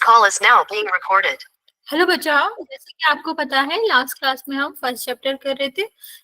call is now being recorded. Hello बच्चों, जैसे कि आपको पता है लास्ट क्लास में हम फर्स्ट चैप्टर कर रहे थे।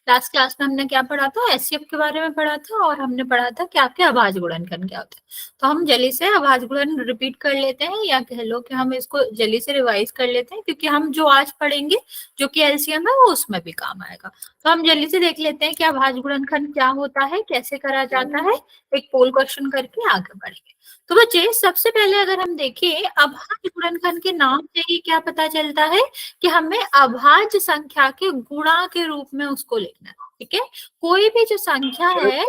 लास्ट क्लास में हमने क्या पढ़ा था, एचसीएफ के बारे में पढ़ा था और हमने पढ़ा था कि आपके अभाज्य गुणनखंड क्या होता है। तो हम जल्दी से अभाज्य गुणन रिपीट कर लेते हैं, या कह लो कि हम इसको जल्दी से रिवाइज कर लेते हैं, क्योंकि हम जो आज पढ़ेंगे जो कि एलसीएम है वो उसमें भी काम आएगा। तो हम जल्दी से देख लेते हैं कि अभाज्य गुणनखंड क्या होता है, कैसे करा जाता है, एक पोल क्वेश्चन करके आगे बढ़ेंगे। तो बच्चे सबसे पहले अगर हम देखें अभाज्य गुणनखंड के नाम से ही क्या पता चलता है कि हमें अभाज्य संख्या के गुणा के रूप में उसको लिखना है। ठीक है, कोई भी जो संख्या है,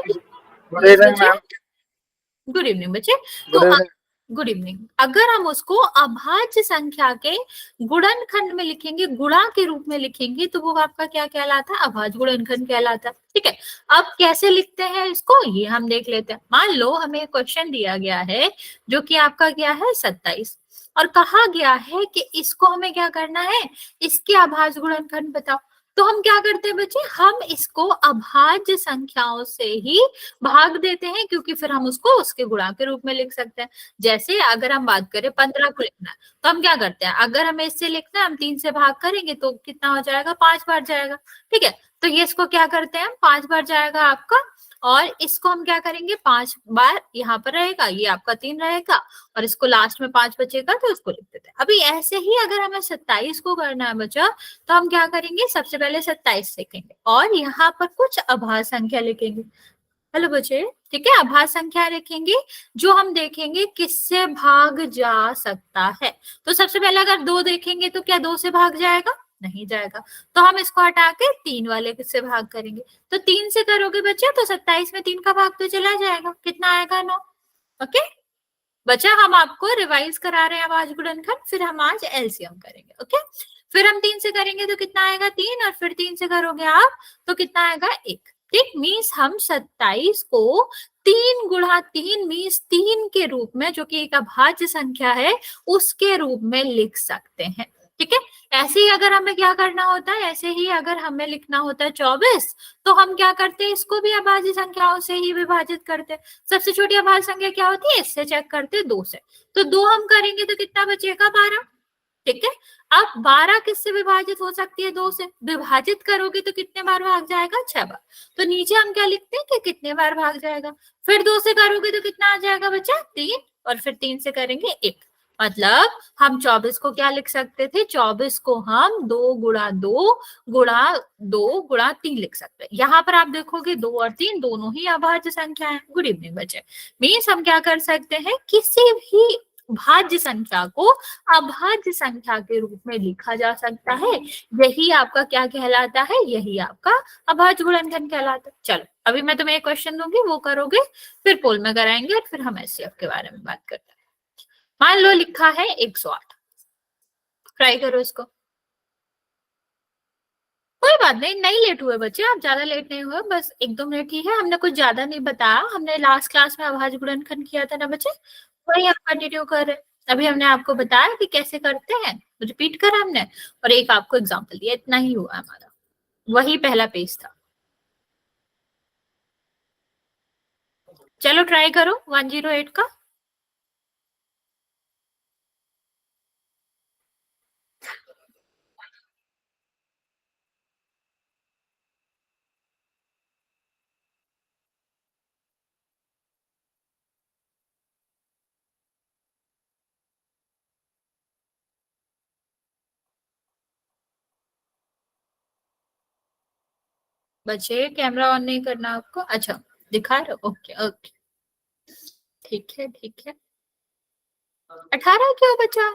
गुड इवनिंग बच्चे, तो गुड इवनिंग, अगर हम उसको अभाज्य संख्या के गुणनखंड में लिखेंगे, गुणा के रूप में लिखेंगे, तो वो आपका क्या कहलाता है, अभाज्य गुणनखंड कहलाता है। ठीक है, अब कैसे लिखते हैं इसको ये हम देख लेते हैं। मान लो हमें क्वेश्चन दिया गया है जो कि आपका क्या है 27, और कहा गया है कि इसको हमें क्या करना है, इसके अभाज्य गुणनखंड बताओ। तो हम क्या करते हैं बच्चे, हम इसको अभाज्य संख्याओं से ही भाग देते हैं, क्योंकि फिर हम उसको उसके गुणा के रूप में लिख सकते हैं। जैसे अगर हम बात करें 15 को लिखना है, तो हम क्या करते हैं, अगर हमें इससे लिखना है हम 3 से भाग करेंगे तो कितना हो जाएगा, 5 बार जाएगा। ठीक है, तो ये इसको क्या करते हैं, 5 बार जाएगा आपका, और इसको हम क्या करेंगे, 5 बार यहाँ पर रहेगा, ये आपका 3 रहेगा, और इसको लास्ट में 5 बचेगा तो इसको लिख देते हैं। अभी ऐसे ही अगर हमें 27 को करना है बच्चा, तो हम क्या करेंगे, सबसे पहले 27 लिखेंगे और यहाँ पर कुछ अभाज्य संख्या लिखेंगे। हेलो बच्चे, ठीक है, अभाज्य संख्या लिखेंगे जो हम देखेंगे किससे भाग जा सकता है। तो सबसे पहले अगर 2 देखेंगे तो क्या 2 से भाग जाएगा, नहीं जाएगा, तो हम इसको हटा के 3 वाले से भाग करेंगे। तो 3 से करोगे बच्चे तो 27 में 3 का भाग तो चला जाएगा, कितना आएगा 9। ओके बच्चा, हम आपको रिवाइज करा रहे हैं अभाज्य गुणनखंड, फिर हम आज एलसीएम करेंगे। ओके, फिर हम 3 से करेंगे तो कितना आएगा 3, और फिर 3 से करोगे आप तो कितना आएगा 1। ठीक, मीन्स हम 27 को 3 गुणा 3 मीन्स 3 के रूप में, जो कि एक अभाज्य संख्या है, उसके रूप में लिख सकते हैं। ठीक है, ऐसे ही अगर हमें क्या करना होता है, ऐसे ही अगर हमें लिखना होता है 24, तो हम क्या करते हैं, इसको भी अभाज्य संख्याओं से ही विभाजित करते हैं। सबसे छोटी अभाज्य संख्या क्या होती है, इससे चेक करते हैं 2 से, तो 2 हम करेंगे तो कितना बचेगा 12। ठीक है, अब 12 किससे विभाजित हो सकती है, 2 से, विभाजित करोगे तो कितने बार भाग जाएगा, 6 बार। तो नीचे हम क्या लिखते हैं कि कितने बार भाग जाएगा, फिर 2 से करोगे तो कितना आ जाएगा बच्चा 3, और फिर 3 से करेंगे 1। मतलब हम 24 को क्या लिख सकते थे, 24 को हम 2 गुणा 2 गुणा 2 गुणा 3 लिख सकते हैं। यहाँ पर आप देखोगे 2 और 3 दोनों ही अभाज्य संख्या है। गुड इवनिंग बच्चे, मीन्स हम क्या कर सकते हैं, किसी भी भाज्य संख्या को अभाज्य संख्या के रूप में लिखा जा सकता है। यही आपका क्या कहलाता है, यही आपका अभाज्य गुणनखंड कहलाता है। चलो अभी मैं तुम्हें एक क्वेश्चन दूंगी, वो करोगे, फिर पोल में कराएंगे, और फिर हम एचसीएफ के बारे में बात करते हैं। मान लो लिखा है 108, ट्राई करो इसको। कोई बात नहीं, नहीं लेट हुए बच्चे, आप ज्यादा लेट नहीं हुए, बस 1-2 मिनट ही है, हमने कुछ ज्यादा नहीं बताया। हमने लास्ट क्लास में अभाज्य गुणनखंड किया था ना बच्चे, वही हम कंटिन्यू कर रहे हैं। अभी हमने आपको बताया कि कैसे करते हैं, रिपीट करा हमने, और एक आपको एग्जांपल दिया, इतना ही हुआ हमारा, वही पहला पेज था। चलो ट्राई करो 108 का। बच्चे कैमरा ऑन नहीं करना आपको, अच्छा दिखा रहे हो, ओके ओके, ठीक है ठीक है। 18 क्यों बचा,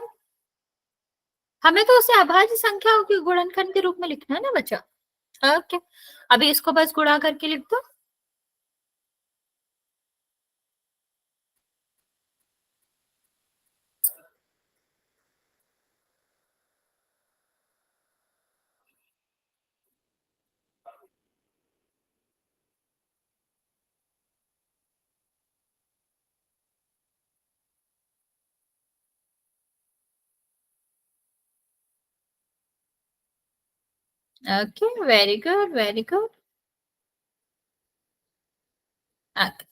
हमें तो उसे अभाज्य संख्याओं के गुणनखंड के रूप में लिखना है ना बच्चा। ओके, अभी इसको बस गुणा करके लिख दो। Okay, very good very good,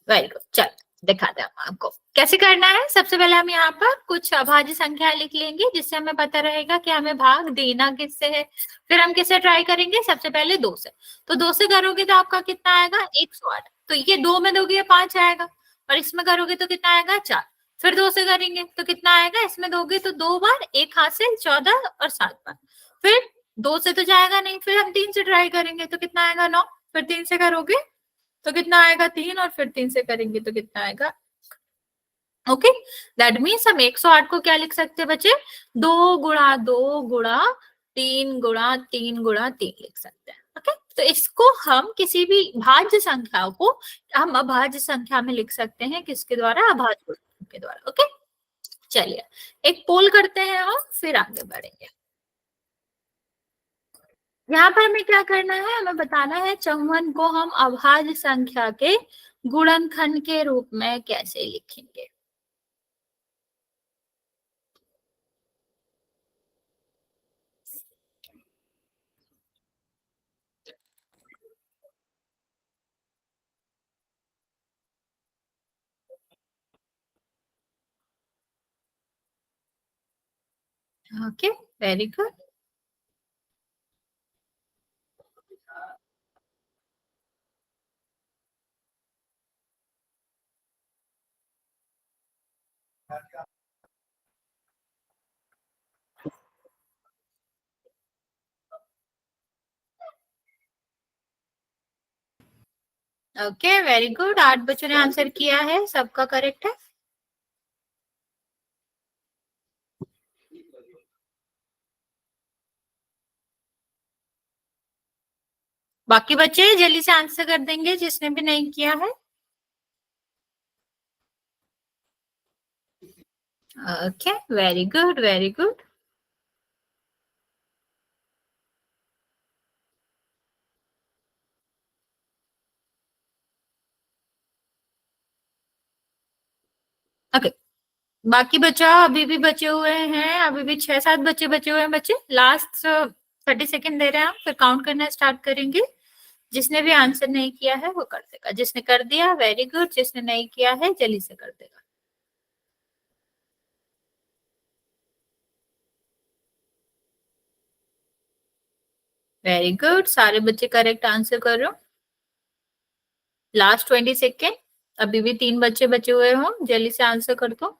very good. चल दिखाते हैं हम आपको कैसे करना है। सबसे पहले हम यहाँ पर कुछ अभाज्य संख्या लिख लेंगे जिससे हमें पता रहेगा कि हमें भाग देना किससे है। फिर हम किससे ट्राई करेंगे, सबसे पहले 2 से। तो 2 से करोगे तो आपका कितना आएगा 108। तो ये 2 में दोगे 5 आएगा, और इसमें करोगे तो कितना आएगा 4। फिर 2 से करेंगे तो कितना आएगा, इसमें दोगे तो 2 बार, एक हाथ से 14 और 7 बार। फिर 2 से तो जाएगा नहीं, फिर हम 3 से ट्राई करेंगे तो कितना आएगा 9। फिर 3 से करोगे तो कितना आएगा 3, और फिर 3 से करेंगे तो कितना आएगा। ओके, दैट मीन्स हम 108 को क्या लिख सकते हैं बच्चे, 2 गुणा 2 गुणा 3 गुणा 3 गुणा 3 लिख सकते हैं। ओके, तो इसको हम किसी भी भाज्य संख्या को हम अभाज्य संख्या में लिख सकते हैं, किसके द्वारा, अभाज्य के द्वारा। ओके, चलिए एक पोल करते हैं हम, फिर आगे बढ़ेंगे। यहाँ पर हमें क्या करना है, हमें बताना है 54 को हम अभाज्य संख्या के गुणनखंड के रूप में कैसे लिखेंगे। Okay, very good. Okay, very good. 8 बच्चों ने आंसर किया है, सबका करेक्ट है। बाकी बच्चे जल्दी से आंसर कर देंगे जिसने भी नहीं किया है। Okay, very good, very good. Okay, बाकी बच्चा अभी भी बचे हुए हैं, अभी भी 6-7 बच्चे बचे हुए हैं। बच्चे लास्ट 30 सेकेंड दे रहे हैं हम, फिर काउंट करना स्टार्ट करेंगे। जिसने भी आंसर नहीं किया है वो कर देगा, जिसने कर दिया वेरी गुड, जिसने नहीं किया है जल्दी से कर देगा। वेरी गुड, सारे बच्चे करेक्ट आंसर कर रहे हो। लास्ट 20 सेकेंड, अभी भी 3 बच्चे बचे हुए हो, जल्दी से आंसर कर दो।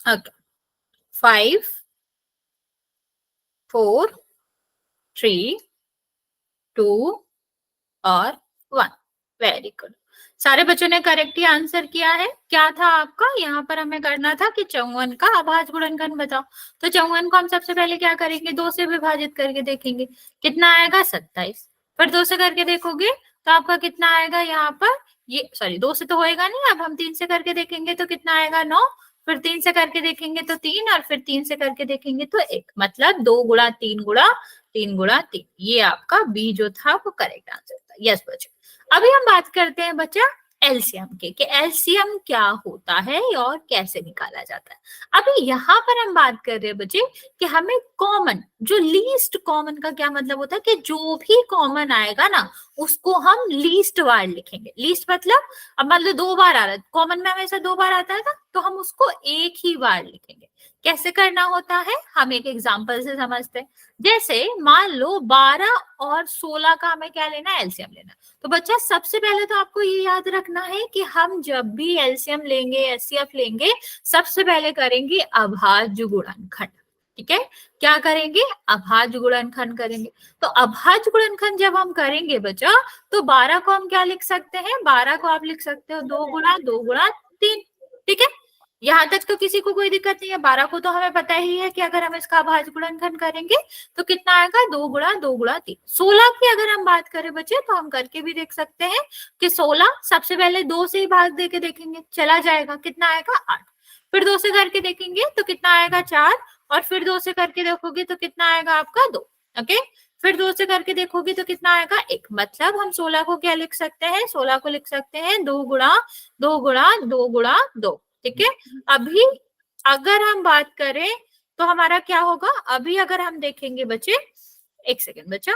ओके, 5 4 3 2 और 1। वेरी गुड, सारे बच्चों ने करेक्टली आंसर किया है। क्या था आपका, यहाँ पर हमें करना था कि 54 का अभाज्य गुणनखंड बताओ। तो 54 को हम सबसे पहले क्या करेंगे, 2 से विभाजित करके देखेंगे कितना आएगा 27। फिर 2 से करके देखोगे तो आपका कितना आएगा, यहाँ पर ये सॉरी 2 से तो होएगा नहीं, अब हम 3 से करके देखेंगे तो कितना आएगा 9। फिर 3 से करके देखेंगे तो 3, और फिर 3 से करके देखेंगे तो 1। मतलब 2 गुणा 3 गुणा 3 गुणा 3, ये आपका बी जो था वो करेक्ट आंसर था। यस बच्चों, अभी हम बात करते हैं बच्चा एलसीएम के, कि एलसीएम क्या होता है और कैसे निकाला जाता है। अभी यहाँ पर हम बात कर रहे हैं बच्चे कि हमें कॉमन, जो लीस्ट कॉमन का क्या मतलब होता है, कि जो भी कॉमन आएगा ना उसको हम लीस्ट बार लिखेंगे। लीस्ट मतलब, अब मान लो 2 बार आ रहा है, कॉमन में हमेशा 2 बार आता है ना, तो हम उसको एक ही बार लिखेंगे। कैसे करना होता है, हम एक एग्जाम्पल से समझते हैं। जैसे मान लो 12 और 16 का हमें क्या लेना है, एलसीएम लेना। तो बच्चा सबसे पहले तो आपको ये याद रखना है कि हम जब भी एलसीएम लेंगे, एचसीएफ लेंगे, सबसे पहले करेंगे अभाज्य गुणनखंड। ठीक है, क्या करेंगे, अभाज्य गुणनखंड करेंगे। तो अभाज्य गुणनखंड जब हम करेंगे बच्चा, तो 12 को हम क्या लिख सकते हैं, 12 को आप लिख सकते हो 2 गुणा 2 गुणा 3। ठीक है, यहाँ तक तो किसी को कोई दिक्कत नहीं है। 12 को तो हमें पता ही है कि अगर हम इसका अभाज्य गुणनखंड करेंगे तो कितना आएगा, 2 गुणा 2 गुणा 3। 16 की अगर हम बात करें बच्चे तो हम करके भी देख सकते हैं कि 16 सबसे पहले 2 से ही भाग दे के देखेंगे, चला जाएगा, कितना आएगा 8। फिर 2 से करके देखेंगे तो कितना आएगा 4, और फिर 2 से करके देखोगे तो कितना आएगा आपका 2। ओके, फिर 2 से करके देखोगे तो कितना आएगा 1। मतलब हम 16 को क्या लिख सकते हैं, 16 को लिख सकते हैं 2 गुणा 2 गुणा 2 गुणा 2। ठीक है, अभी अगर हम बात करें तो हमारा क्या होगा, अभी अगर हम देखेंगे बच्चे, एक सेकेंड बच्चा,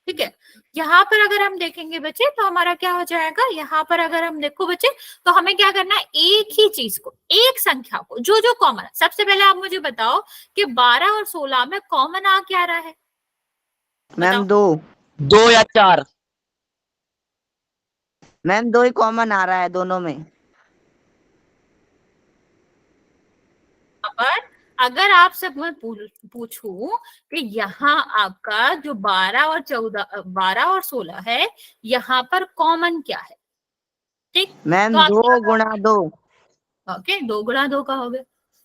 ठीक है, यहाँ पर अगर हम देखेंगे बच्चे तो हमारा क्या हो जाएगा, यहाँ पर अगर हम देखो बच्चे तो हमें क्या करना है, एक ही चीज को, एक संख्या को, जो जो कॉमन है, सबसे पहले आप मुझे बताओ कि 12 और 16 में कॉमन आ क्या रहा है, मैम बताओ। 2 या 4। मैम 2 ही कॉमन आ रहा है दोनों में। पर अगर आपसे मैं पूछूं कि यहाँ आपका जो 12 और 16 है, यहाँ पर कॉमन क्या है, ठीक, मैम तो आप 2 क्या गुणा करोगे, 2। ओके, 2 गुणा 2 का हो गया,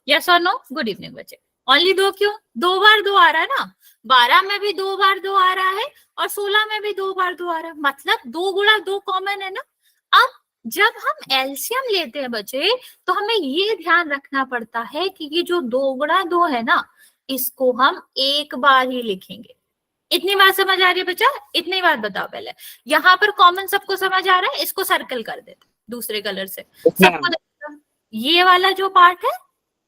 यस और नो, गुड इवनिंग बच्चे। ओनली 2 क्यों, 2 बार 2 आ रहा है ना, 12 में भी 2 बार 2 आ रहा है और 16 में भी 2 बार 2 आ रहा है, मतलब 2 गुणा 2 कॉमन है ना। अब जब हम एलसीएम लेते हैं बच्चे, तो हमें ये ध्यान रखना पड़ता है कि ये जो 2 गुणा 2 है ना, इसको हम एक बार ही लिखेंगे। इतनी बात समझ आ रही है बच्चा, इतनी बात बताओ पहले, यहाँ पर कॉमन सबको समझ आ रहा है, इसको सर्कल कर देते दूसरे कलर से, सबको देखो, ये वाला जो पार्ट है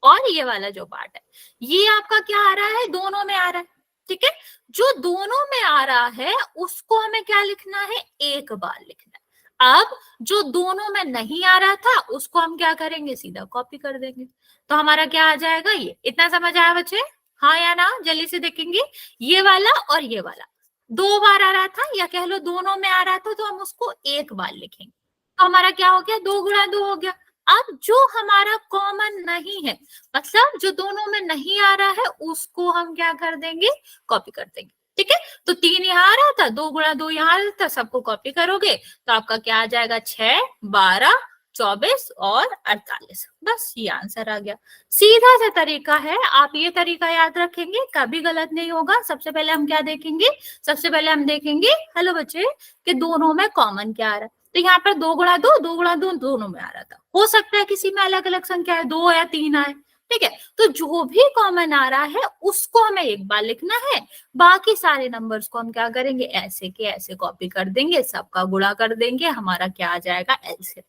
और ये वाला जो पार्ट है, ये आपका क्या आ रहा है, दोनों में आ रहा है, ठीक है, जो दोनों में आ रहा है उसको हमें क्या लिखना है, एक बार लिखना है। अब जो दोनों में नहीं आ रहा था उसको हम क्या करेंगे, सीधा कॉपी कर देंगे, तो हमारा क्या आ जाएगा, ये, इतना समझ आया बच्चे, हाँ या ना, जल्दी से देखेंगे, ये वाला और ये वाला 2 बार आ रहा था, या कह लो दोनों में आ रहा था, तो हम उसको एक बार लिखेंगे, तो हमारा क्या हो गया, 2 गुणा 2 हो गया। अब जो हमारा कॉमन नहीं है, मतलब जो दोनों में नहीं आ रहा है, उसको हम क्या कर देंगे, कॉपी कर देंगे, ठीक है, तो 3 यहाँ आ रहा था, 2 गुणा 2 यहाँ आ रहा था, सबको कॉपी करोगे तो आपका क्या आ जाएगा, 6, 12, 24 और 48, बस ये आंसर आ गया। सीधा सा तरीका है, आप ये तरीका याद रखेंगे, कभी गलत नहीं होगा। सबसे पहले हम क्या देखेंगे, सबसे पहले हम देखेंगे, हेलो बच्चे, कि दोनों में कॉमन क्या आ रहा है, तो यहाँ पर 2 गुणा 2 दोनों में आ रहा था, हो सकता है किसी में अलग अलग संख्या है, 2 या 3 आए, ठीक है, तो जो भी कॉमन आ रहा है उसको हमें एक बार लिखना है, बाकी सारे नंबर्स को हम क्या करेंगे, ऐसे के ऐसे कॉपी कर देंगे, सबका गुणा कर देंगे, हमारा क्या आ जाएगा, एलसीएम।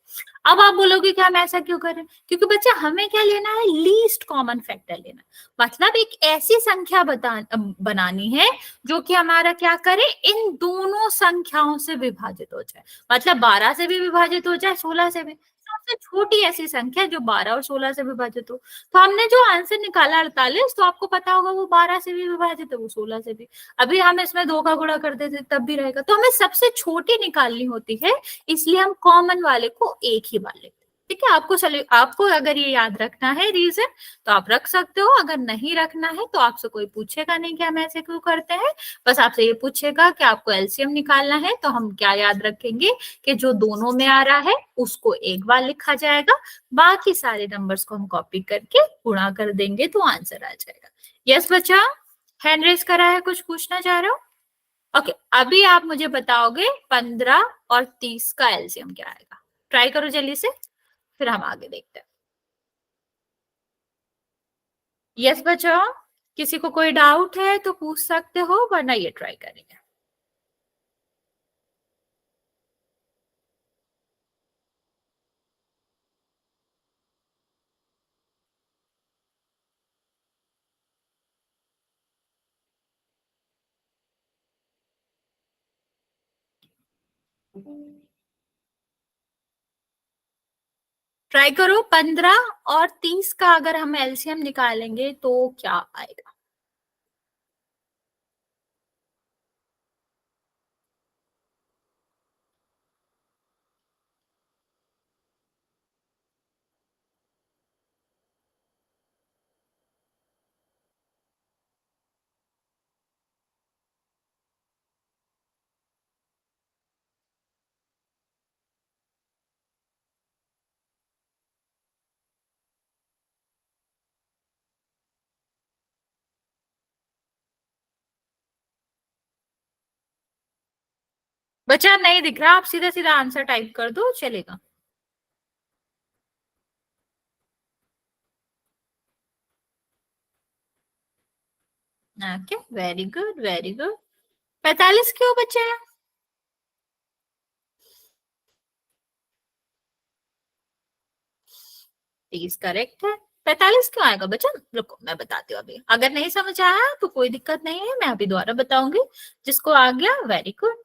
अब आप बोलोगे कि हम ऐसा क्यों करें, क्योंकि बच्चा हमें क्या लेना है, लीस्ट कॉमन फैक्टर लेना, मतलब एक ऐसी संख्या बनानी है जो कि हमारा क्या करे, इन दोनों संख्याओं से विभाजित हो जाए, मतलब 12 से भी विभाजित हो जाए, 16 से भी, सबसे छोटी ऐसी संख्या जो 12 और 16 से विभाजित हो। तो हमने जो आंसर निकाला 48, तो आपको पता होगा वो 12 से भी विभाजित है, वो 16 से भी, अभी हम इसमें 2 का गुणा कर देते तब भी रहेगा, तो हमें सबसे छोटी निकालनी होती है, इसलिए हम कॉमन वाले को एक ही बार लेते हैं, ठीक है, आपको अगर ये याद रखना है रीजन, तो आप रख सकते हो, अगर नहीं रखना है तो आपसे कोई पूछेगा नहीं कि हम ऐसे क्यों करते हैं, बस आपसे ये पूछेगा कि आपको एलसीएम निकालना है, तो हम क्या याद रखेंगे कि जो दोनों में आ रहा है उसको एक बार लिखा जाएगा, बाकी सारे नंबर्स को हम कॉपी करके गुणा कर देंगे तो आंसर आ जाएगा। यस बच्चा, हैंड रेस करा है, कुछ पूछना चाह रहे हो, ओके, अभी आप मुझे बताओगे 15 और 30 का एलसीएम क्या आएगा, ट्राई करो जल्दी से, फिर हम आगे देखते हैं। यस बच्चा, किसी को कोई डाउट है तो पूछ सकते हो, वरना ये ट्राई करेंगे। ट्राई करो, 15 और 30 का अगर हम एलसीएम निकालेंगे तो क्या आएगा। बच्चा नहीं दिख रहा, आप सीधा सीधा आंसर टाइप कर दो, चलेगा। Okay, very good very good. 45 क्यों बच्चे हैं, 30 करेक्ट है, 45 क्यों आएगा बच्चा? रुको मैं बताती हूँ अभी, अगर नहीं समझ आया तो कोई दिक्कत नहीं है, मैं अभी दोबारा बताऊंगी। जिसको आ गया वेरी गुड,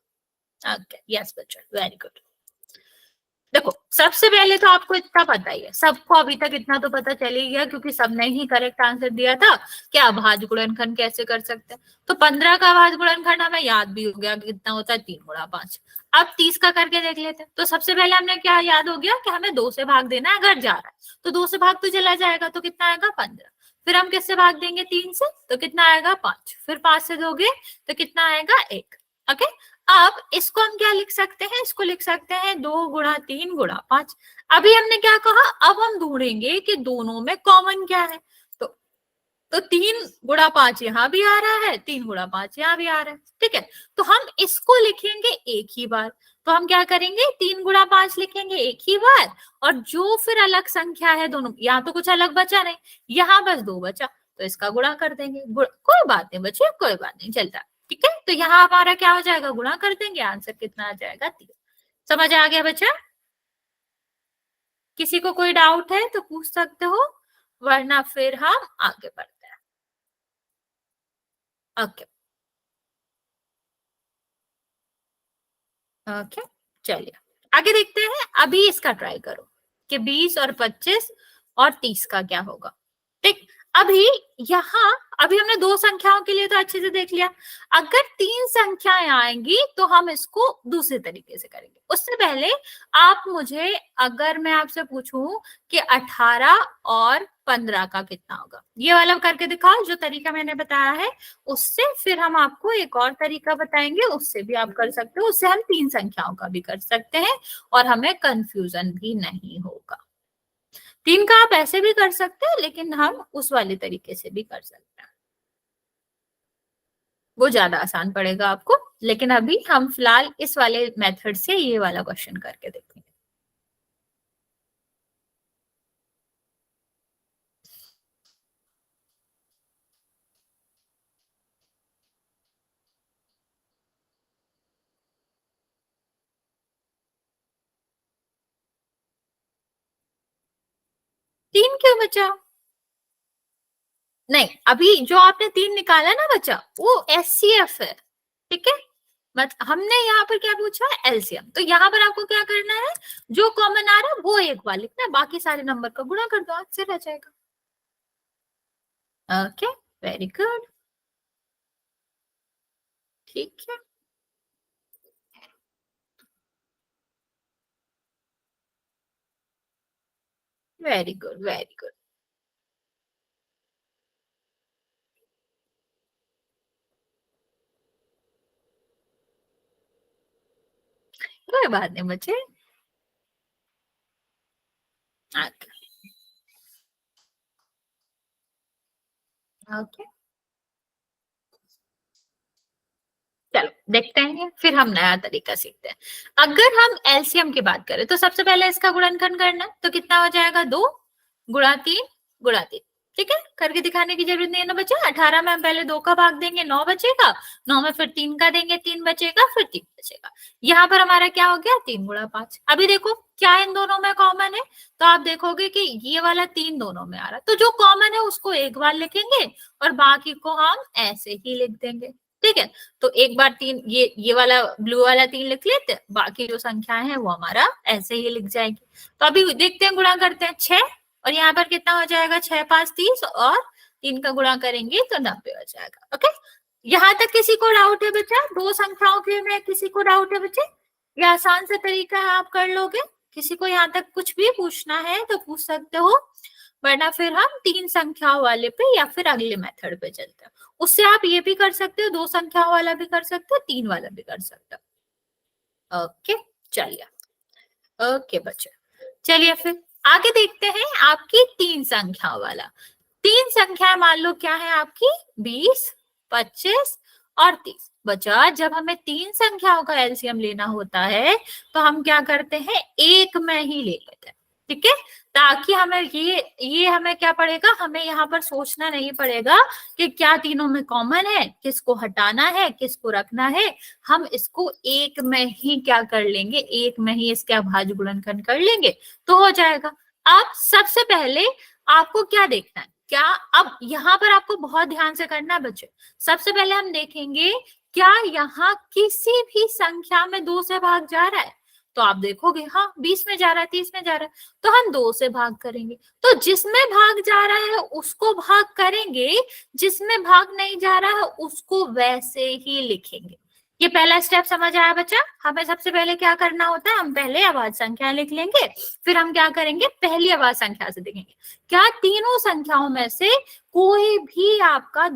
ओके यस बच्चा वेरी गुड। देखो सबसे पहले तो आपको इतना पता ही है, सबको अभी तक इतना तो पता चल ही गया क्योंकि सबने ही करेक्ट आंसर दिया था कि अभाज्य गुणनखंड कैसे कर सकते हैं। तो 15 का अभाज्य गुणनखंड हमें याद भी हो गया कि कितना होता है 3 गुणा 5। अब 30 का करके देख लेते हैं। तो सबसे पहले हमने क्या याद हो गया कि हमें 2 से भाग देना है, अगर जा रहा है तो 2 से भाग तो चला जाएगा, तो कितना आएगा 15। फिर हम किससे भाग देंगे 3 से, तो कितना आएगा 5। फिर 5 से दोगे तो कितना आएगा 1। ओके अब इसको हम क्या लिख सकते हैं, इसको लिख सकते हैं 2 गुणा 3 गुणा 5। अभी हमने क्या कहा, अब हम ढूंढेंगे कि दोनों में कॉमन क्या है। तो 3 गुणा 5 यहाँ भी आ रहा है, 3 गुणा 5 यहाँ भी आ रहा है, ठीक है। तो हम इसको लिखेंगे एक ही बार। तो हम क्या करेंगे, 3 गुणा 5 लिखेंगे एक ही बार, और जो फिर अलग संख्या है दोनों, यहाँ तो कुछ अलग बचा नहीं, यहाँ बस 2 बचा, तो इसका गुणा कर देंगे। कोई बात नहीं बच्चे, कोई बात नहीं, चलता, ठीक है। तो यहाँ हमारा क्या हो जाएगा, गुणा कर देंगे, आंसर कितना आ जाएगा 3। समझ आ गया बच्चा? किसी को कोई डाउट है तो पूछ सकते हो, वरना फिर हम आगे बढ़ते हैं। ओके ओके चलिए आगे देखते हैं। अभी इसका ट्राई करो कि 20 और 25 और 30 का क्या होगा। ठीक, अभी यहाँ अभी हमने 2 संख्याओं के लिए तो अच्छे से देख लिया। अगर 3 संख्याएं आएंगी तो हम इसको दूसरे तरीके से करेंगे। उससे पहले आप मुझे, अगर मैं आपसे पूछूं कि 18 और 15 का कितना होगा, ये वाला करके दिखाओ जो तरीका मैंने बताया है उससे। फिर हम आपको एक और तरीका बताएंगे, उससे भी आप कर सकते हो। उससे हम 3 संख्याओं का भी कर सकते हैं और हमें कंफ्यूजन भी नहीं होगा। 3 का आप ऐसे भी कर सकते हैं, लेकिन हम उस वाले तरीके से भी कर सकते हैं, वो ज्यादा आसान पड़ेगा आपको। लेकिन अभी हम फिलहाल इस वाले मेथड से ये वाला क्वेश्चन करके देखेंगे। तीन क्यों बचा? नहीं, अभी जो आपने 3 निकाला ना बच्चा, वो एचसीएफ है, ठीक है। मत हमने यहाँ पर क्या पूछा है, एलसीएम। तो यहाँ पर आपको क्या करना है, जो कॉमन आ रहा है वो एक बार लिखना है, बाकी सारे नंबर का गुणा कर दो, आपसे रह जाएगा। ओके वेरी गुड, ठीक है वेरी गुड वेरी गुड। कोई बात नहीं बच्चे, ओके ओके चलो देखते हैं, फिर हम नया तरीका सीखते हैं। अगर हम एलसीएम की बात करें तो सबसे पहले इसका गुणनखंड करना है, तो कितना हो जाएगा, 2 गुणा 3 गुणा 3, ठीक है। करके दिखाने की जरूरत नहीं है ना बच्चा। 18 में हम पहले 2 का भाग देंगे, 9 बचेगा, 9 में फिर 3 का देंगे, 3 बचेगा, फिर 3 बचेगा। यहाँ पर हमारा क्या हो गया, 3 गुणा 5। अभी देखो क्या इन दोनों में कॉमन है, तो आप देखोगे कि ये वाला 3 दोनों में आ रहा है, तो जो कॉमन है उसको एक बार लिखेंगे और बाकी को हम ऐसे ही लिख देंगे, ठीक है। तो एक बार 3, ये वाला ब्लू वाला 3 लिख लेते हैं, बाकी जो संख्या है वो हमारा ऐसे ही लिख जाएगी। तो अभी देखते हैं, गुणा करते हैं 6, और यहाँ पर कितना हो जाएगा, 6 5 30, और 3 का गुणा करेंगे तो 90 हो जाएगा। ओके, यहाँ तक किसी को डाउट है बच्चा? 2 संख्याओं के में किसी को डाउट है बच्चे? ये आसान सा तरीका है, आप कर लोगे। किसी को यहाँ तक कुछ भी पूछना है तो पूछ सकते हो, वरना फिर हम 3 संख्याओं वाले पे या फिर अगले मेथड पे चलते हैं। उससे आप ये भी कर सकते हो, 2 संख्याओं वाला भी कर सकते हो, 3 वाला भी कर सकते हो। ओके चलिए, ओके बच्चे चलिए फिर आगे देखते हैं आपकी 3 संख्याओं वाला। 3 संख्याएं मान लो क्या है आपकी, 20 25 और 30। बच्चा जब हमें 3 संख्याओं का एलसीएम लेना होता है तो हम क्या करते हैं, एक में ही ले लेते हैं, ठीक है। ताकि हमें ये हमें क्या पड़ेगा, हमें यहाँ पर सोचना नहीं पड़ेगा कि क्या तीनों में कॉमन है, किसको हटाना है, किसको रखना है। हम इसको एक में ही क्या कर लेंगे, एक में ही इसके अभाज्य गुणनखंड कर लेंगे तो हो जाएगा। अब सबसे पहले आपको क्या देखना है, क्या अब यहाँ पर आपको बहुत ध्यान से करना है बच्चे। सबसे पहले हम देखेंगे क्या यहाँ किसी भी संख्या में 2 से भाग जा रहा है, तो आप देखोगे हाँ 20 में जा रहा है, 30 में जा रहा है, तो हम 2 से भाग करेंगे। तो जिसमें भाग जा रहा है उसको भाग करेंगे, जिसमें भाग नहीं जा रहा है उसको वैसे ही लिखेंगे। ये पहला स्टेप समझ आया बच्चा। हमें सबसे पहले क्या करना होता है, हम पहले अभाज्य संख्या लिख लेंगे, फिर हम क्या करेंगे, पहली अभाज्य संख्या से देखेंगे क्या तीनों संख्याओं में से कोई भी आपका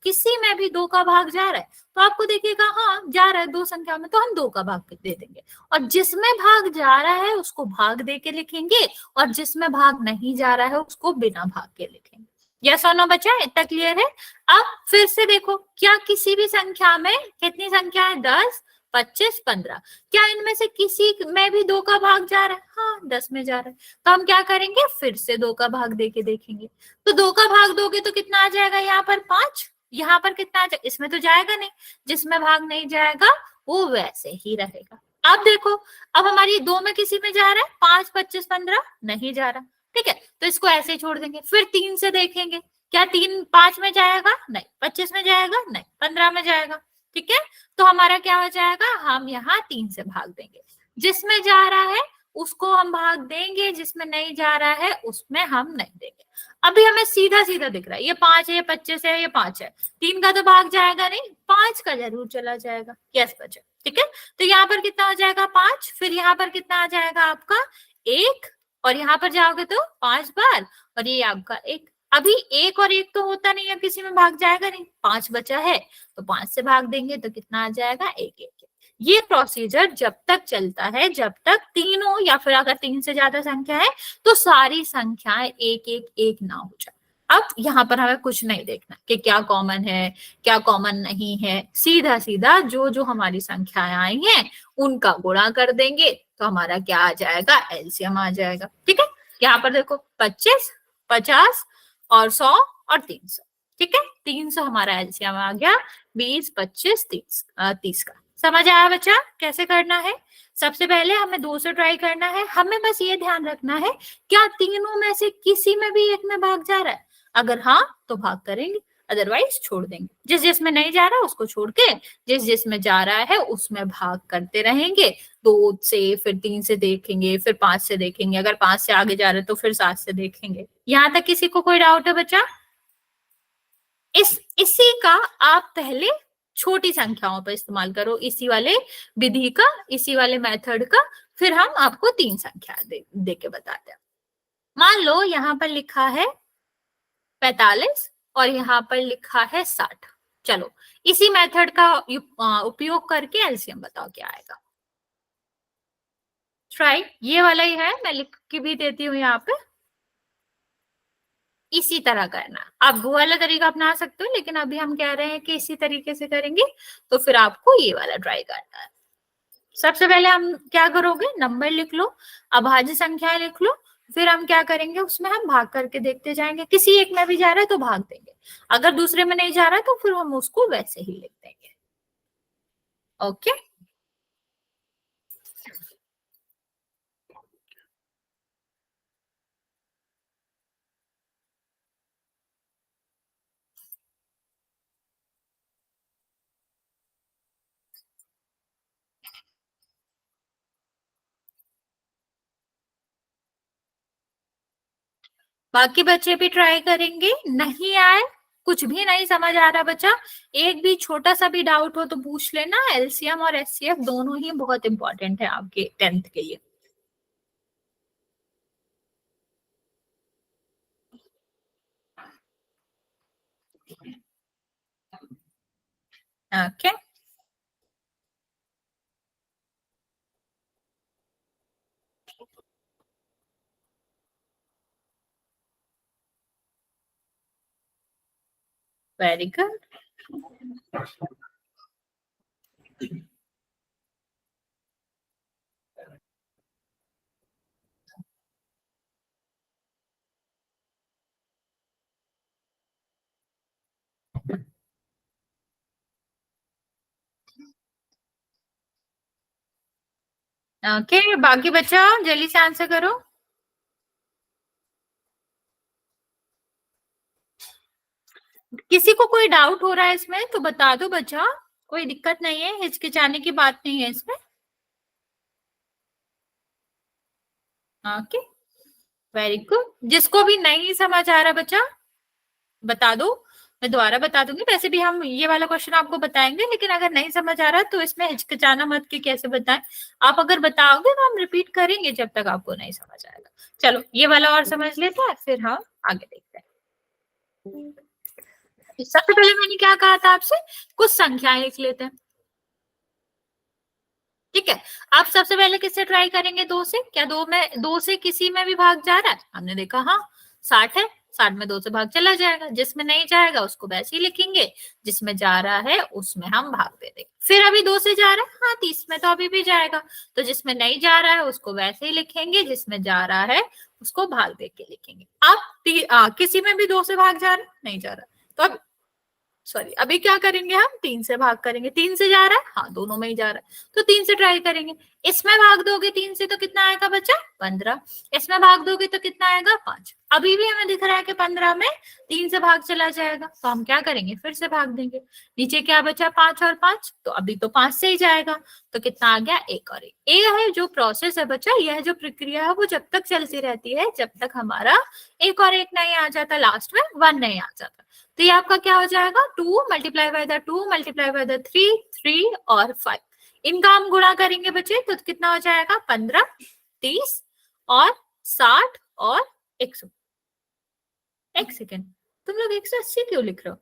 किसी में भी 2 का भाग जा रहा है, तो आपको देखिएगा हाँ जा रहा है 2 संख्या में, तो हम 2 का भाग दे देंगे। और जिसमें भाग जा रहा है उसको भाग दे के लिखेंगे, और जिसमें भाग नहीं जा रहा है उसको बिना भाग के लिखेंगे। यस और नो बच्चा, इतना क्लियर है। अब फिर से देखो, क्या किसी भी संख्या में कितनी संख्या है, 10, 25, 15, क्या इनमें से किसी में भी 2 का भाग जा रहा है, हाँ 10 में जा रहा है, तो हम क्या करेंगे, फिर से 2 का भाग देके देखेंगे। तो 2 का भाग दोगे तो कितना आ जाएगा, यहाँ पर 5, यहाँ पर कितना आ जाएगा, इसमें तो जाएगा नहीं, जिसमें भाग नहीं जाएगा वो वैसे ही रहेगा। अब देखो, अब हमारी 2 में किसी में जा रहा है, 5, 25, 15 नहीं जा रहा, ठीक है, तो इसको ऐसे ही छोड़ देंगे। फिर 3 से देखेंगे, क्या 3 5 में जाएगा, नहीं, 25 में जाएगा, नहीं, 15 में जाएगा, ठीक है, तो हमारा क्या हो जाएगा, हम यहाँ 3 से भाग देंगे, जिसमें जा रहा है उसको हम भाग देंगे, जिसमें नहीं जा रहा है उसमें हम नहीं देंगे। अभी हमें सीधा सीधा दिख रहा है, ये 5 है, ये 25 है, ये 5 है, 3 का तो भाग जाएगा नहीं, 5 का जरूर चला जाएगा। यस बच्चा, ठीक है, तो यहाँ पर कितना हो जाएगा, 5, फिर यहाँ पर कितना आ जाएगा आपका 1, और यहाँ पर जाओगे तो 5 बार, और ये आपका 1। अभी 1 और 1 तो होता नहीं है, किसी में भाग जाएगा नहीं, 5 बचा है तो 5 से भाग देंगे तो कितना आ जाएगा, 1, 1। ये प्रोसीजर जब तक चलता है जब तक तीनों, या फिर अगर 3 से ज्यादा संख्या है तो सारी संख्याएं 1, 1, 1 ना हो जाए। अब यहाँ पर हमें कुछ नहीं देखना कि क्या कॉमन है क्या कॉमन नहीं है, सीधा सीधा जो जो हमारी संख्याएं आई हैं उनका गुणा कर देंगे तो हमारा क्या आ जाएगा, एलसीएम आ जाएगा। ठीक है, यहाँ पर देखो 25, 50 और 100 और 300, ठीक है, 300 हमारा एलसीएम आ गया, 20, 25, 30 का। समझ आया बच्चा कैसे करना है? सबसे पहले हमें 2 से ट्राई करना है, हमें बस ये ध्यान रखना है क्या तीनों में से किसी में भी एक में भाग जा रहा है, अगर हाँ तो भाग करेंगे, अदरवाइज छोड़ देंगे। जिस जिसमें नहीं जा रहा उसको छोड़ के जिस जिसमें जा रहा है उसमें भाग करते रहेंगे। 2 से, फिर 3 से देखेंगे, फिर 5 से देखेंगे, अगर 5 से आगे जा रहे तो फिर 7 से देखेंगे। यहाँ तक किसी को कोई डाउट है बच्चा? इसी का आप पहले छोटी संख्याओं पर इस्तेमाल करो, इसी वाले विधि का, इसी वाले मेथड का, फिर हम आपको 3 संख्या दे के बताते हैं। मान लो यहाँ पर लिखा है 45 और यहाँ पर लिखा है 60। चलो इसी मेथड का उपयोग करके एलसीएम बताओ क्या आएगा। ट्राई ये वाला ही है, मैं लिख के भी देती हूँ यहाँ पे, इसी तरह करना। आप वो वाला तरीका अपना सकते हो, लेकिन अभी हम कह रहे हैं कि इसी तरीके से करेंगे, तो फिर आपको ये वाला ट्राई करना है। सबसे पहले हम क्या करोगे, नंबर लिख लो, अभाज्य संख्या लिख लो, फिर हम क्या करेंगे उसमें हम भाग करके देखते जाएंगे, किसी एक में भी जा रहा है तो भाग देंगे, अगर दूसरे में नहीं जा रहा है तो फिर हम उसको वैसे ही लिख देंगे। ओके, बाकी बच्चे भी ट्राई करेंगे। नहीं आए, कुछ भी नहीं समझ आ रहा बच्चा, एक भी छोटा सा भी डाउट हो तो पूछ लेना। एलसीएम और एचसीएफ दोनों ही बहुत इंपॉर्टेंट है आपके 10th के लिए। Okay, very good. ओके, बाकी बच्चा जल्दी से आंसर करो। किसी को कोई डाउट हो रहा है इसमें तो बता दो बच्चा, कोई दिक्कत नहीं है, हिचकिचाने की बात नहीं है इसमें। Okay, very good. जिसको भी नहीं समझ आ रहा बच्चा बता दो, मैं दोबारा बता दूंगी। वैसे भी हम ये वाला क्वेश्चन आपको बताएंगे, लेकिन अगर नहीं समझ आ रहा तो इसमें हिचकिचाना मत कि कैसे बताएं। आप अगर बताओगे तो हम रिपीट करेंगे जब तक आपको नहीं समझ आएगा। चलो ये वाला और समझ लेते हैं, फिर हम आगे देखते हैं। सबसे पहले मैंने क्या कहा था आपसे, कुछ संख्याएं लिख लेते हैं। ठीक है, आप सबसे पहले किससे ट्राई करेंगे? दो से। क्या दो से किसी में भी भाग जा रहा है? हमने देखा हाँ 60 है, 60 में 2 से भाग चला जाएगा। जिसमें नहीं जाएगा उसको वैसे ही लिखेंगे, जिसमें जा रहा है उसमें हम भाग दे देंगे। फिर अभी 2 से जा रहा है, हाँ 30 में तो अभी भी जाएगा, तो जिसमें नहीं जा रहा है उसको वैसे ही लिखेंगे, जिसमें जा रहा है उसको भाग दे के लिखेंगे। अब किसी में भी 2 से भाग जा रहा है, नहीं जा रहा, तो अब सॉरी अभी क्या करेंगे, हम 3 से भाग करेंगे। 3 से जा रहा है, हाँ दोनों में ही जा रहा है, तो 3 से ट्राई करेंगे। इसमें भाग दोगे 3 से तो कितना आएगा बच्चा? 15। इसमें भाग दोगे तो कितना आएगा? 5। अभी भी हमें दिख रहा है कि 15 में 3 से भाग चला जाएगा, तो हम क्या करेंगे, फिर से भाग देंगे। नीचे क्या बचा? 5 और 5, तो अभी तो 5 से ही जाएगा, तो कितना आ गया? 1 और 1। ये है जो प्रोसेस है बच्चा, यह जो प्रक्रिया है वो जब तक चलती रहती है जब तक हमारा 1 और 1 नहीं आ जाता, लास्ट में 1 नहीं आ जाता। तो ये आपका क्या हो जाएगा? 2 multiply by the 2 multiply by the 3, 3 और 5। इनका हम गुणा करेंगे बच्चे तो कितना हो जाएगा? 15, 30 और 60 और 100। एक सेकेंड, तुम लोग 180 क्यों लिख रहे हो?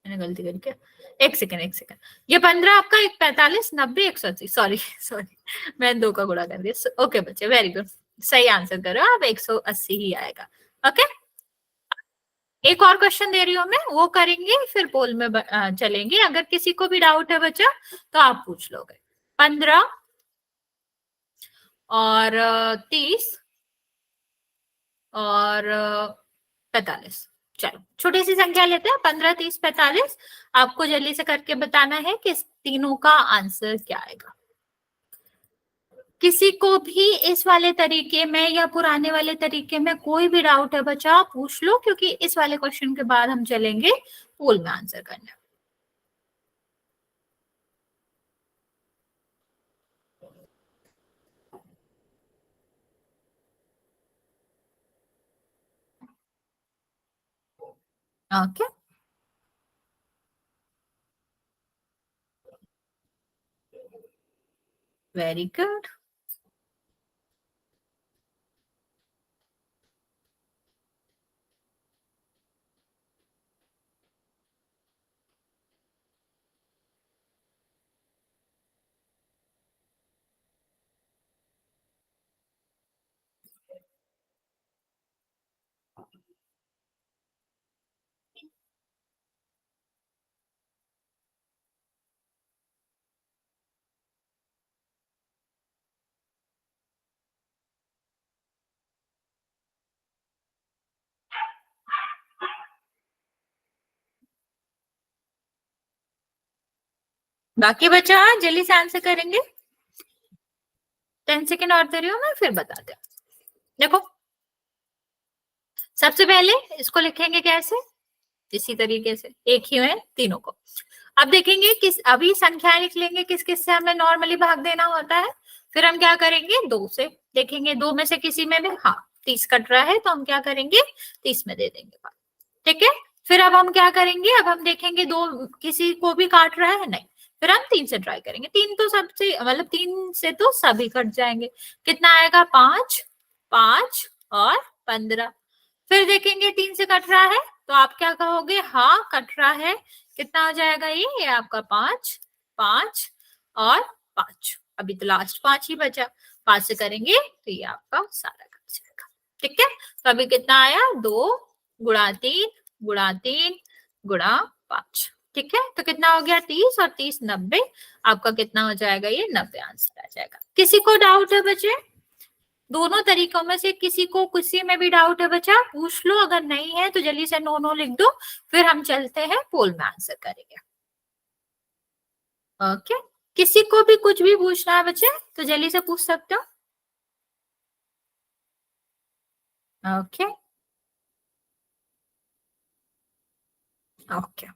मैंने गलती करी क्या? एक सेकेंड, एक सेकेंड। ये 15 आपका, एक 45, 90, 180, सॉरी सॉरी, मैंने 2 का गुणा कर दिया। ओके बच्चे, वेरी गुड, सही आंसर करो आप, 180 ही आएगा। ओके, एक और क्वेश्चन दे रही हूँ मैं, वो करेंगे फिर पोल में चलेंगे। अगर किसी को भी डाउट है बच्चा तो आप पूछ लोगे। 15 और 30 और 45। चलो छोटी सी संख्या लेते हैं, 15, 30, 45। आपको जल्दी से करके बताना है कि इस तीनों का आंसर क्या आएगा। किसी को भी इस वाले तरीके में या पुराने वाले तरीके में कोई भी डाउट है बच्चा पूछ लो, क्योंकि इस वाले क्वेश्चन के बाद हम चलेंगे पोल में आंसर करने। Okay, very good. बाकी बच्चा जल्दी से आंसर करेंगे। 10 सेकेंड और दे रही हूँ मैं, फिर बताते हैं। देखो सबसे पहले इसको लिखेंगे कैसे, इसी तरीके से, एक ही है तीनों को। अब देखेंगे किस, अभी संख्याएं लिख लेंगे किस किस से हमें नॉर्मली भाग देना होता है। फिर हम क्या करेंगे, 2 से देखेंगे, 2 में से किसी में भी, हाँ 30 कट रहा है तो हम क्या करेंगे, 30 में दे देंगे भाग। ठीक है, फिर अब हम क्या करेंगे, अब हम देखेंगे 2 किसी को भी काट रहा है, नहीं, फिर हम 3 से ट्राई करेंगे। 3 तो सबसे, मतलब 3 से तो सभी कट जाएंगे। कितना आएगा? 5, 5 और 15। फिर देखेंगे 3 से कट रहा है तो आप क्या कहोगे, हाँ कट रहा है। कितना हो जाएगा ये आपका? 5, 5 और 5। अभी तो लास्ट 5 ही बचा, 5 से करेंगे तो ये आपका सारा कट जाएगा। ठीक है, तो अभी कितना आया? 2 गुणा 3 गुणा 3 गुणा 5। ठीक है, तो कितना हो गया? 30 और 30 90। आपका कितना हो जाएगा? ये 90 आंसर आ जाएगा। किसी को डाउट है बच्चे? दोनों तरीकों में से किसी को किसी में भी डाउट है बच्चा पूछ लो, अगर नहीं है तो जल्दी से नो नो लिख दो, फिर हम चलते हैं पोल में आंसर करेंगे। ओके, किसी को भी कुछ भी पूछना है बच्चे तो जल्दी से पूछ सकते हो। ओके, ओके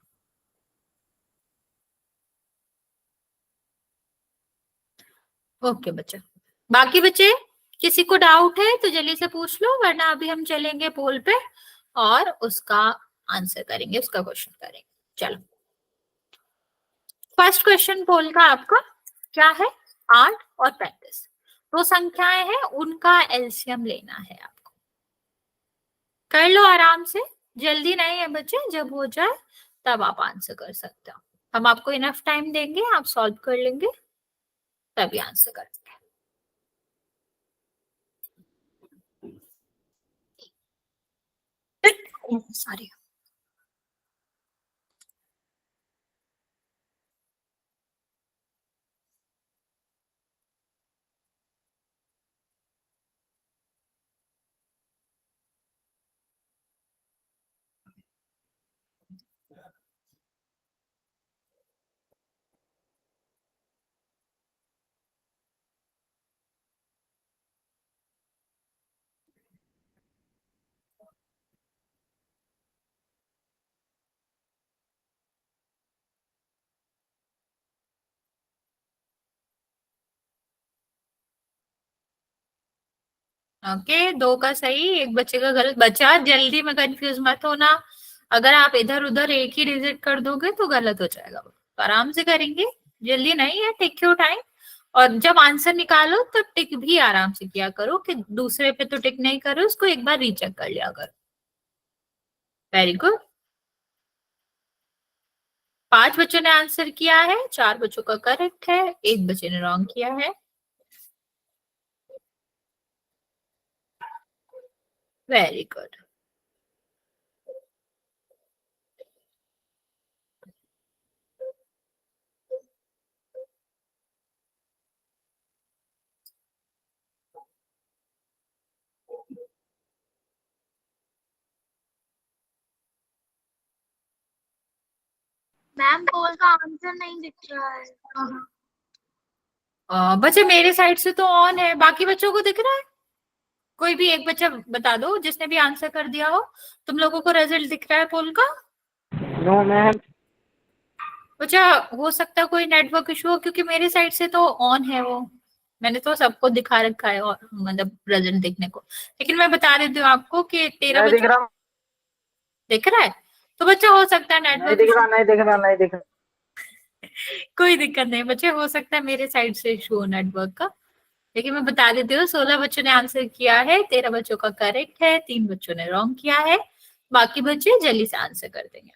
ओके बच्चे, बाकी बच्चे किसी को डाउट है तो जल्दी से पूछ लो, वरना अभी हम चलेंगे पोल पे और उसका आंसर करेंगे, उसका क्वेश्चन करेंगे। चलो, फर्स्ट क्वेश्चन पोल का आपका क्या है? 8 और 35 दो संख्याएं हैं, उनका एलसीएम लेना है आपको। कर लो आराम से, जल्दी नहीं है बच्चे, जब हो जाए तब आप आंसर कर सकते हो। हम आपको इनफ टाइम देंगे, आप सॉल्व कर लेंगे तभी आंसर करेंगे। सॉरी। ओके, दो का सही, एक बच्चे का गलत। बच्चा जल्दी में कंफ्यूज मत होना, अगर आप इधर उधर एक ही डिजिट कर दोगे तो गलत हो जाएगा। तो आराम से करेंगे, जल्दी नहीं है, टेक योर टाइम। और जब आंसर निकालो तब टिक भी आराम से किया करो, कि दूसरे पे तो टिक नहीं करो, उसको एक बार रीचेक कर लिया करो। Very good. 5 बच्चों ने आंसर किया है, 4 बच्चों का करेक्ट है, एक बच्चे ने रॉन्ग किया है। Very good. मैम पोल का आंसर नहीं दिख रहा है। बच्चे मेरे साइड से तो ऑन है, बाकी बच्चों को दिख रहा है? कोई भी एक बच्चा बता दो जिसने भी आंसर कर दिया हो, तुम लोगों को रिजल्ट दिख रहा है पोल का? No ma'am. बच्चा हो सकता है कोई नेटवर्क इशू हो, क्योंकि मेरे साइड से तो ऑन है वो, मैंने तो सबको दिखा रखा है, और मतलब रिजल्ट देखने को। लेकिन मैं बता देती हूँ आपको कि 13 दिख बच्चों रहा, दिख रहा है, तो बच्चा हो सकता है नहीं नेटवर्क दिख इशू। रहा, नहीं दिख रहा, नहीं दिख रहा। कोई दिक्कत नहीं बच्चे, हो सकता है मेरे साइड से इशू हो नेटवर्क का। लेकिन मैं बता देती हूँ, 16 बच्चों ने आंसर किया है, 13 बच्चों का करेक्ट है, 3 बच्चों ने रॉन्ग किया है। बाकी बच्चे जल्दी से आंसर कर देंगे।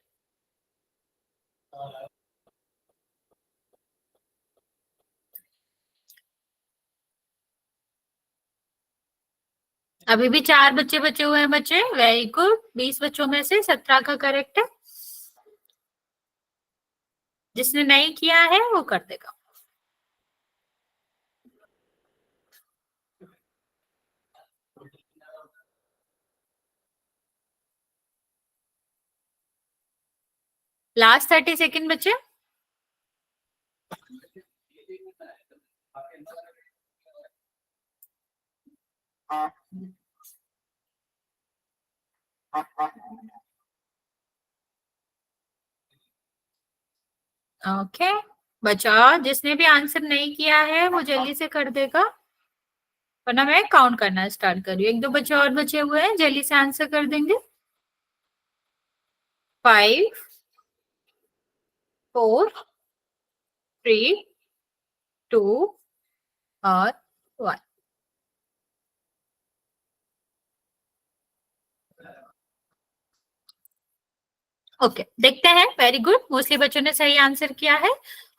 अभी भी 4 बच्चे बचे हुए हैं बच्चे, वेरी गुड। 20 बच्चों में से 17 का करेक्ट है, जिसने नहीं किया है वो कर देगा। लास्ट 30 सेकेंड बचे। ओके बच्चा, जिसने भी आंसर नहीं किया है वो जल्दी से कर देगा, वरना मैं काउंट करना स्टार्ट कर रही हूँ। 1-2 बच्चे और बचे हुए हैं, जल्दी से आंसर कर देंगे। 5 4 3 2 और 1। ओके देखते हैं, वेरी गुड, मोस्टली बच्चों ने सही आंसर किया है।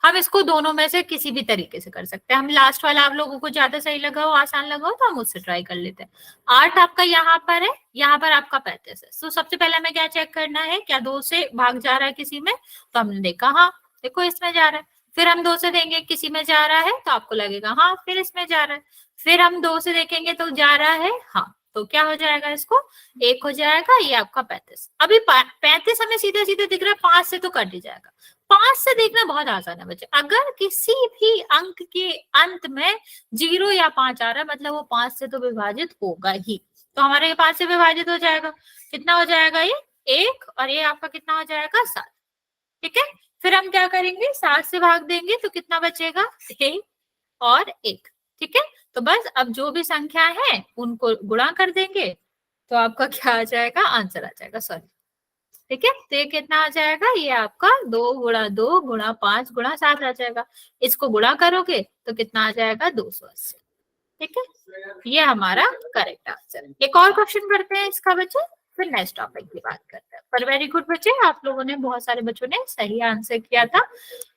हम इसको दोनों में से किसी भी तरीके से कर सकते हैं। हम लास्ट वाला आप लोगों को ज्यादा सही लगा हो, आसान लगा हो, तो हम उससे ट्राई कर लेते हैं। 8 आपका यहाँ पर है, यहाँ पर आपका 35 है। तो सबसे पहले हमें क्या चेक करना है, क्या 2 से भाग जा रहा है किसी में? तो हमने देखा हाँ, देखो इसमें जा रहा है। फिर हम 2 से देंगे किसी में जा रहा है, तो आपको लगेगा हाँ फिर इसमें जा रहा है। फिर हम 2 से देखेंगे तो जा रहा है हाँ, तो क्या हो जाएगा, इसको 1 हो जाएगा, ये आपका 35। अभी 35 हमें सीधे सीधे दिख रहा है, 5 से तो कट ही जाएगा। 5 से देखना बहुत आसान है बच्चे, अगर किसी भी अंक के अंत में 0 या 5 आ रहा है, मतलब वो 5 से तो विभाजित होगा ही, तो हमारे 5 से विभाजित हो जाएगा। कितना हो जाएगा ये? 1 और ये आपका कितना हो जाएगा 7। ठीक है, फिर हम क्या करेंगे, 7 से भाग देंगे तो कितना बचेगा 1 और 1। ठीक है, तो बस अब जो भी संख्या है उनको गुणा कर देंगे तो आपका क्या आ जाएगा, आंसर आ जाएगा, सॉरी। ठीक है, तो ये कितना आ जाएगा, ये आपका 2 × 2 × 5 × 7 आ जाएगा। इसको गुणा करोगे तो कितना आ जाएगा 280। ठीक है, ये हमारा करेक्ट आंसर। एक और क्वेश्चन करते हैं इसका बच्चे, फिर नेक्स्ट टॉपिक की बात करते हैं। पर वेरी गुड बच्चे, आप लोगों ने, बहुत सारे बच्चों ने सही आंसर किया था।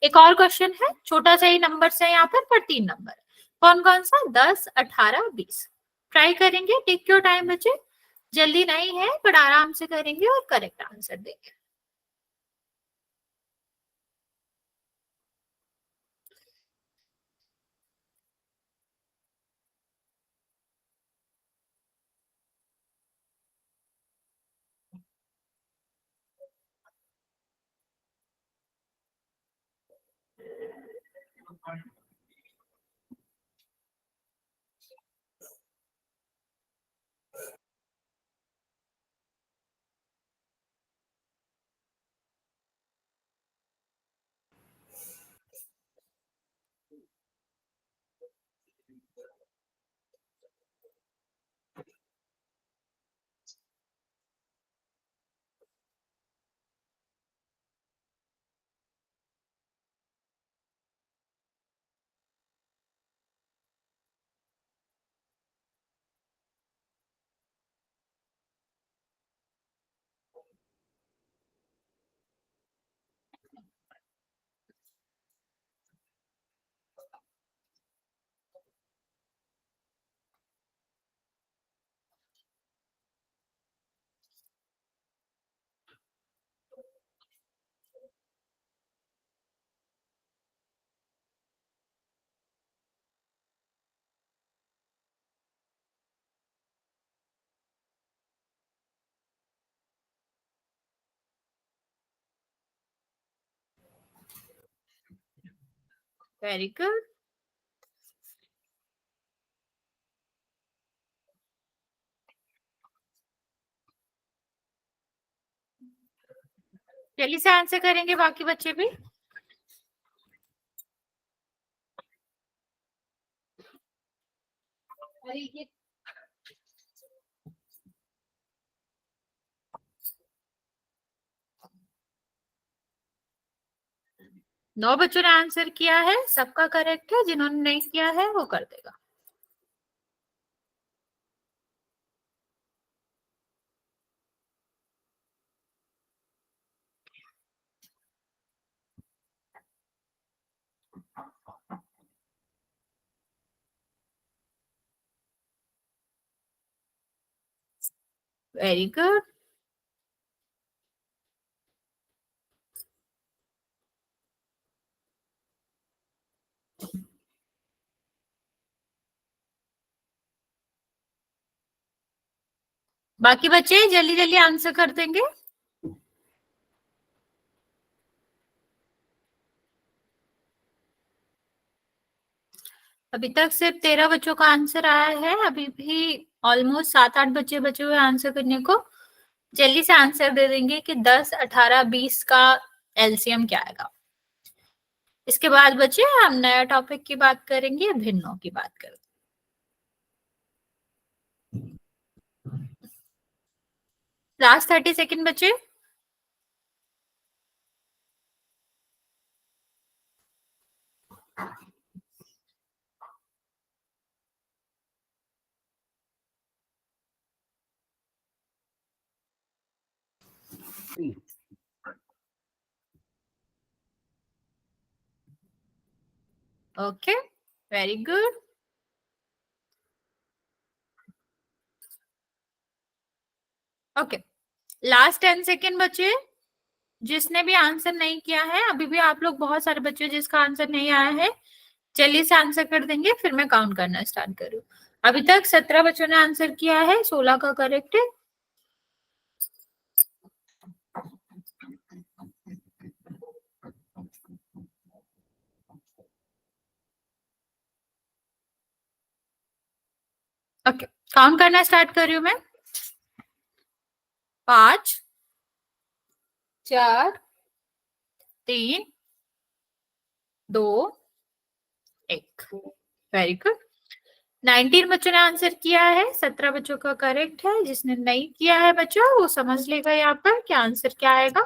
एक और क्वेश्चन है, छोटा सा ही नंबर से यहाँ पर 3 नंबर। कौन कौन सा, 10, 18, 20। ट्राई करेंगे, टेक योर टाइम बच्चे, जल्दी नहीं है बट आराम से करेंगे और करेक्ट आंसर देंगे। Very good. जल्दी से आंसर करेंगे बाकी बच्चे भी। नौ बच्चों ने आंसर किया है, सबका करेक्ट है, जिन्होंने नहीं किया है वो कर देगा। Very good. बाकी बच्चे जल्दी जल्दी आंसर कर देंगे। अभी तक सिर्फ 13 बच्चों का आंसर आया है, अभी भी ऑलमोस्ट 7-8 बच्चे बचे हुए आंसर करने को। जल्दी से आंसर दे देंगे कि 10, 18, 20 का एलसीएम क्या आएगा। इसके बाद बच्चे हम नया टॉपिक की बात करेंगे, भिन्नों की बात करेंगे। लास्ट 30 सेकेंड बचे। Okay, very good. Okay, last 10 second बचे। जिसने भी आंसर नहीं किया है, अभी भी आप लोग बहुत सारे बच्चे जिसका आंसर नहीं आया है, जल्दी से आंसर कर देंगे, फिर मैं काउंट करना स्टार्ट करूँ। अभी तक 17 बच्चों ने आंसर किया है, 16 का करेक्ट है। ओके, काउंट करना स्टार्ट कर रही हूँ मैं। 5, 4 3 2 1। Very good. 19 बच्चों ने आंसर किया है, 17 बच्चों का करेक्ट है। जिसने नहीं किया है बच्चों वो समझ लेगा यहाँ पर कि आंसर क्या आएगा।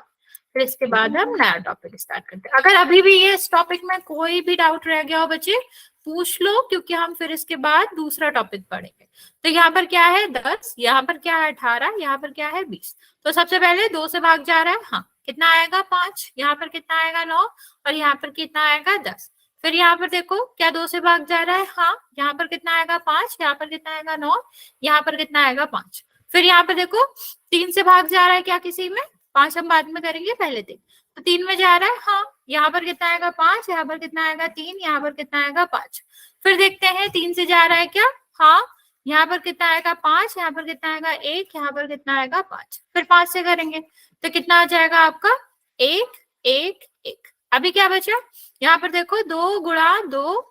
फिर इसके बाद हम नया टॉपिक स्टार्ट करते हैं। अगर अभी भी ये इस टॉपिक में कोई भी डाउट रह गया हो बच्चे पूछ लो, क्योंकि हम फिर इसके बाद दूसरा टॉपिक पढ़ेंगे। तो यहाँ पर क्या है 10, यहाँ पर क्या है 18, यहाँ पर क्या है 20। तो सबसे पहले 2 से भाग जा रहा है, हाँ कितना आएगा 5, यहाँ पर कितना आएगा 9 और यहाँ पर कितना आएगा 10। फिर यहाँ पर देखो क्या 2 से भाग जा रहा है, हाँ यहाँ पर कितना आएगा 5, यहाँ पर कितना आएगा 9, यहाँ पर कितना आएगा 5। फिर यहाँ पर देखो 3 से भाग जा रहा है क्या किसी में, 5 हम बाद में करेंगे, पहले 3। तो 3 में जा रहा है, हाँ यहाँ पर कितना आएगा 5, यहाँ पर कितना आएगा 3, यहाँ पर कितना आएगा 5। फिर देखते हैं 3 से जा रहा है क्या, हाँ यहाँ पर कितना आएगा 5, यहाँ पर कितना आएगा 1, यहाँ पर कितना आएगा 5। फिर 5 से करेंगे तो कितना आ जाएगा आपका 1 1 1। अभी क्या बचा, यहाँ पर देखो 2 गुणा 2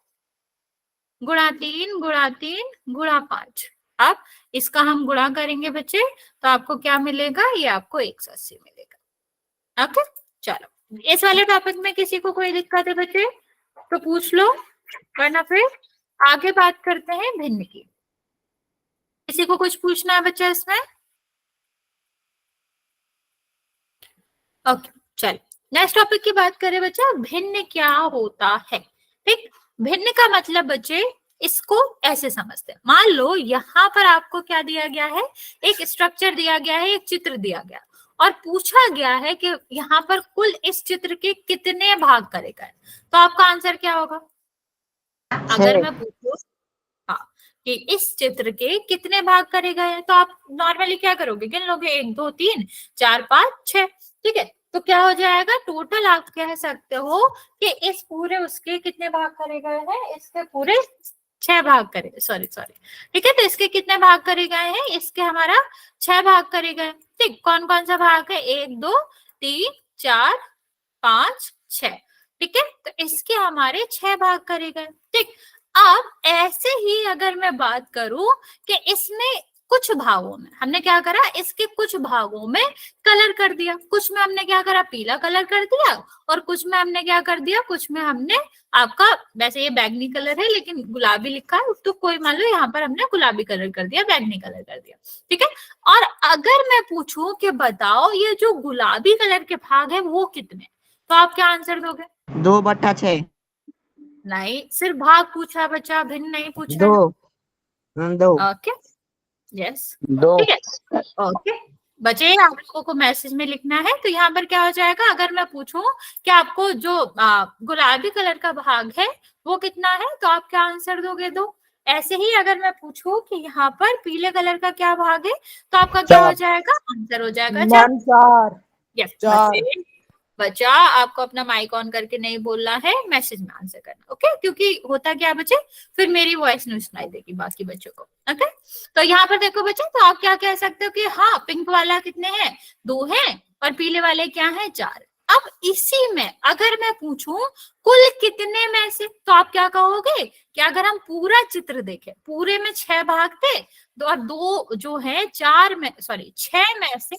गुणा 3 गुणा 3 गुणा 5। अब इसका हम गुणा करेंगे बच्चे तो आपको क्या मिलेगा, ये आपको 180 मिलेगा। ओके चलो, इस वाले टॉपिक में किसी को कोई दिक्कत है बच्चे तो पूछ लो, वरना फिर आगे बात करते हैं भिन्न की। किसी को कुछ पूछना है बच्चा इसमें? ओके चलो, नेक्स्ट टॉपिक की बात करें बच्चा, भिन्न क्या होता है। ठीक, भिन्न का मतलब बच्चे इसको ऐसे समझते हैं। मान लो यहाँ पर आपको क्या दिया गया है, एक स्ट्रक्चर दिया गया है, एक चित्र दिया गया और पूछा गया है कि यहाँ पर कुल इस चित्र के कितने भाग करे गए, तो आपका आंसर क्या होगा? अगर मैं पूछूं हाँ कि इस चित्र के कितने भाग करे गए हैं, तो आप नॉर्मली क्या करोगे, गिन लोगे 1 2 3 4 5 6। ठीक है, तो क्या हो जाएगा, टोटल आप कह सकते हो कि इस पूरे उसके कितने भाग करे गए हैं, इसके पूरे 6 भाग करे, सॉरी ठीक है, तो इसके कितने भाग करे गए हैं, इसके हमारा 6 भाग करे गए। ठीक, कौन कौन सा भाग है, 1 2 3 4 5 6। ठीक है, तो इसके हमारे 6 भाग करे गए। ठीक, अब ऐसे ही अगर मैं बात करूं कि इसमें कुछ भागों में हमने क्या करा, इसके कुछ भागों में कलर कर दिया, कुछ में हमने क्या करा, पीला कलर कर दिया और कुछ में हमने क्या कर दिया, कुछ में हमने आपका, वैसे ये बैगनी कलर है लेकिन गुलाबी लिखा है तो कोई मान लो यहाँ पर हमने गुलाबी कलर कर दिया, बैगनी कलर कर दिया। ठीक है, और अगर मैं पूछूं कि बताओ ये जो गुलाबी कलर के भाग है वो कितने, तो आप क्या आंसर दोगे? 2/6। नहीं, सिर्फ भाग पूछा बच्चा, भिन्न नहीं पूछा। 2 ओके यस 2। ठीक है ओके बच्चे, आप लोगों को मैसेज में लिखना है। तो यहाँ पर क्या हो जाएगा, अगर मैं पूछूं कि आपको जो गुलाबी कलर का भाग है वो कितना है, तो आप क्या आंसर दोगे? 2। ऐसे ही अगर मैं पूछूं कि यहाँ पर पीले कलर का क्या भाग है, तो आपका क्या हो जाएगा, आंसर हो जाएगा 4। यस बच्चा, आपको अपना माइक ऑन करके नहीं बोलना है, मैसेज में आंसर करना। ओके, क्योंकि होता क्या बच्चे, फिर मेरी वॉइस नहीं सुनाई देगी बाकी बच्चों को। ओके, तो यहाँ पर देखो बच्चे, तो आप क्या कह सकते हो कि हाँ पिंक वाला कितने हैं, 2 हैं और पीले वाले क्या हैं, 4। अब इसी में अगर मैं पूछूं कुल कितने में से, तो आप क्या कहोगे कि अगर हम पूरा चित्र देखें, पूरे में 6 भाग थे और 2 जो है 4 में, सॉरी 6 में से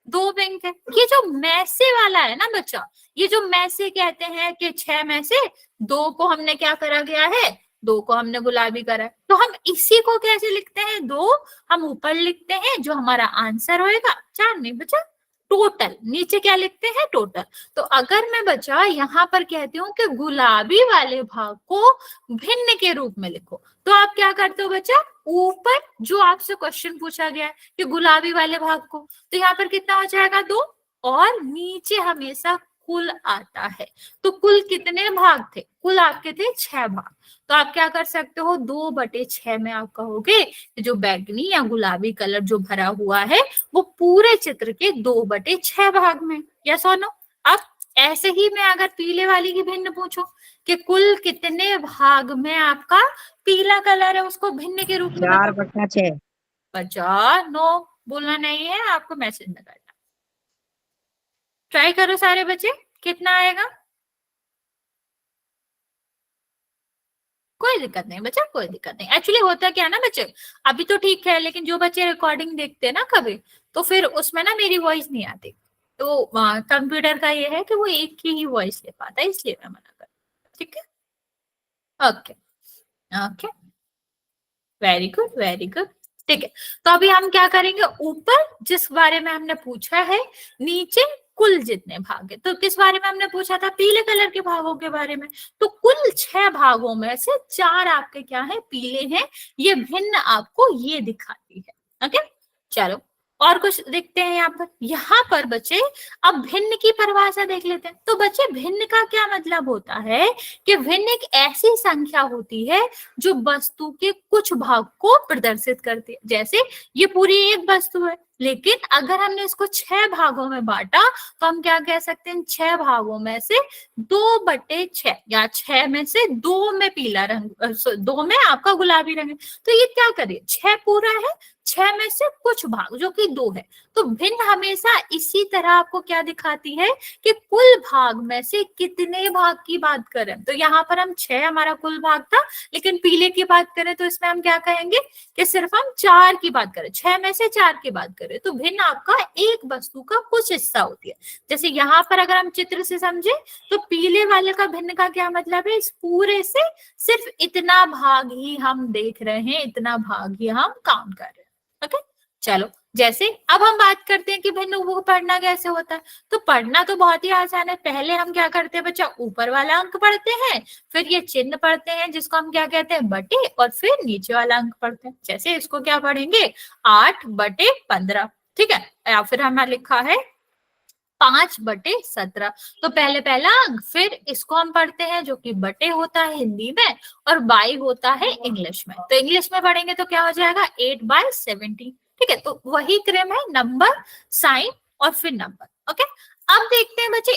2 पिंक है। ये जो मैसे वाला है ना बच्चा, ये जो मैसे कहते हैं कि 6 में से 2 को हमने क्या करा गया है, 2 को हमने गुलाबी करा है, तो हम इसी को कैसे लिखते हैं, 2 हम ऊपर लिखते हैं, जो हमारा आंसर होएगा 4 नहीं बचा, टोटल नीचे क्या लिखते हैं, टोटल। तो अगर मैं बचा यहाँ पर कहती हूँ कि गुलाबी वाले भाग को भिन्न के रूप में लिखो, तो आप क्या करते हो बच्चा, ऊपर जो आपसे क्वेश्चन पूछा गया है कि गुलाबी वाले भाग को, तो यहाँ पर कितना हो जाएगा 2 और नीचे हमेशा कुल आता है। तो कुल कितने भाग थे, कुल आपके थे 6 भाग। तो आप क्या कर सकते हो, 2/6 में आप कहोगे जो बैगनी या गुलाबी कलर जो भरा हुआ है वो पूरे चित्र के 2/6 भाग में। यस और नो? अब ऐसे ही मैं अगर पीले वाली की भिन्न पूछूं कि कुल कितने भाग में आपका पीला कलर है, उसको भिन्न के रूप में 4/6। बचा, नो बोलना नहीं है, आपको मैसेज में करना। ट्राई करो सारे बच्चे, कितना आएगा? कोई दिक्कत नहीं बच्चा, कोई दिक्कत नहीं। एक्चुअली होता क्या है ना बच्चे, अभी तो ठीक है, लेकिन जो बच्चे रिकॉर्डिंग देखते हैं ना कभी, तो फिर उसमें ना मेरी वॉइस नहीं आती। तो कंप्यूटर का ये है कि वो एक की ही वॉइस ले पाता है, इसलिए मैं मना कर, ठीक है। Okay okay, very good very good, ठीक है। तो अभी हम क्या करेंगे, ऊपर जिस बारे में हमने पूछा है, नीचे कुल जितने भाग है। तो किस बारे में हमने पूछा था, पीले कलर के भागों के बारे में। तो कुल 6 भागों में से 4 आपके क्या है, पीले हैं। ये भिन्न आपको ये दिखाती है। ओके, चलो और कुछ देखते हैं यहाँ पर बच्चे अब भिन्न की परिभाषा देख लेते हैं। तो बच्चे भिन्न का क्या मतलब होता है कि भिन्न एक ऐसी संख्या होती है जो वस्तु के कुछ भाग को प्रदर्शित करती है। जैसे ये पूरी एक वस्तु है, लेकिन अगर हमने इसको 6 भागों में बांटा तो हम क्या कह सकते हैं, 6 भागों में से 2/6 या 6 में से 2 में पीला रंग, 2 में आपका गुलाबी रंग है। तो ये क्या करिए, 6 पूरा है, 6 में से कुछ भाग जो कि 2 है। तो भिन्न हमेशा इसी तरह आपको क्या दिखाती है कि कुल भाग में से कितने भाग की बात करें। तो यहाँ पर हम 6 हमारा कुल भाग था, लेकिन पीले की बात करें तो इसमें हम क्या कहेंगे कि सिर्फ हम 4 की बात करें, 6 में से 4 की बात करें। तो भिन्न आपका एक वस्तु का कुछ हिस्सा होती है। जैसे यहाँ पर अगर हम चित्र से समझे तो पीले वाले का भिन्न का क्या मतलब है, इस पूरे से सिर्फ इतना भाग ही हम देख रहे हैं, इतना भाग ही हम काउंट कर रहे हैं। ओके, चलो जैसे अब हम बात करते हैं कि भिन्न को पढ़ना कैसे होता है। तो पढ़ना तो बहुत ही आसान है। पहले हम क्या करते हैं बच्चा, ऊपर वाला अंक पढ़ते हैं, फिर ये चिन्ह पढ़ते हैं जिसको हम क्या कहते हैं, बटे, और फिर नीचे वाला अंक पढ़ते हैं। जैसे इसको क्या पढ़ेंगे, 8/15, ठीक है। या फिर हमारा लिखा है 5/17। तो पहले पहला अंक, फिर इसको हम पढ़ते हैं जो कि बटे होता है हिंदी में और बाई होता है इंग्लिश में। तो इंग्लिश में पढ़ेंगे तो क्या हो जाएगा, 8/17, ठीक है। तो वही क्रम है, नंबर, साइन और फिर नंबर। ओके, अब देखते हैं बच्चे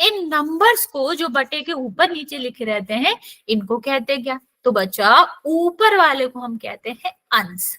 इन नंबर्स को जो बटे के ऊपर नीचे लिखे रहते हैं, इनको कहते हैं क्या। तो बच्चा ऊपर वाले को हम कहते हैं अंश,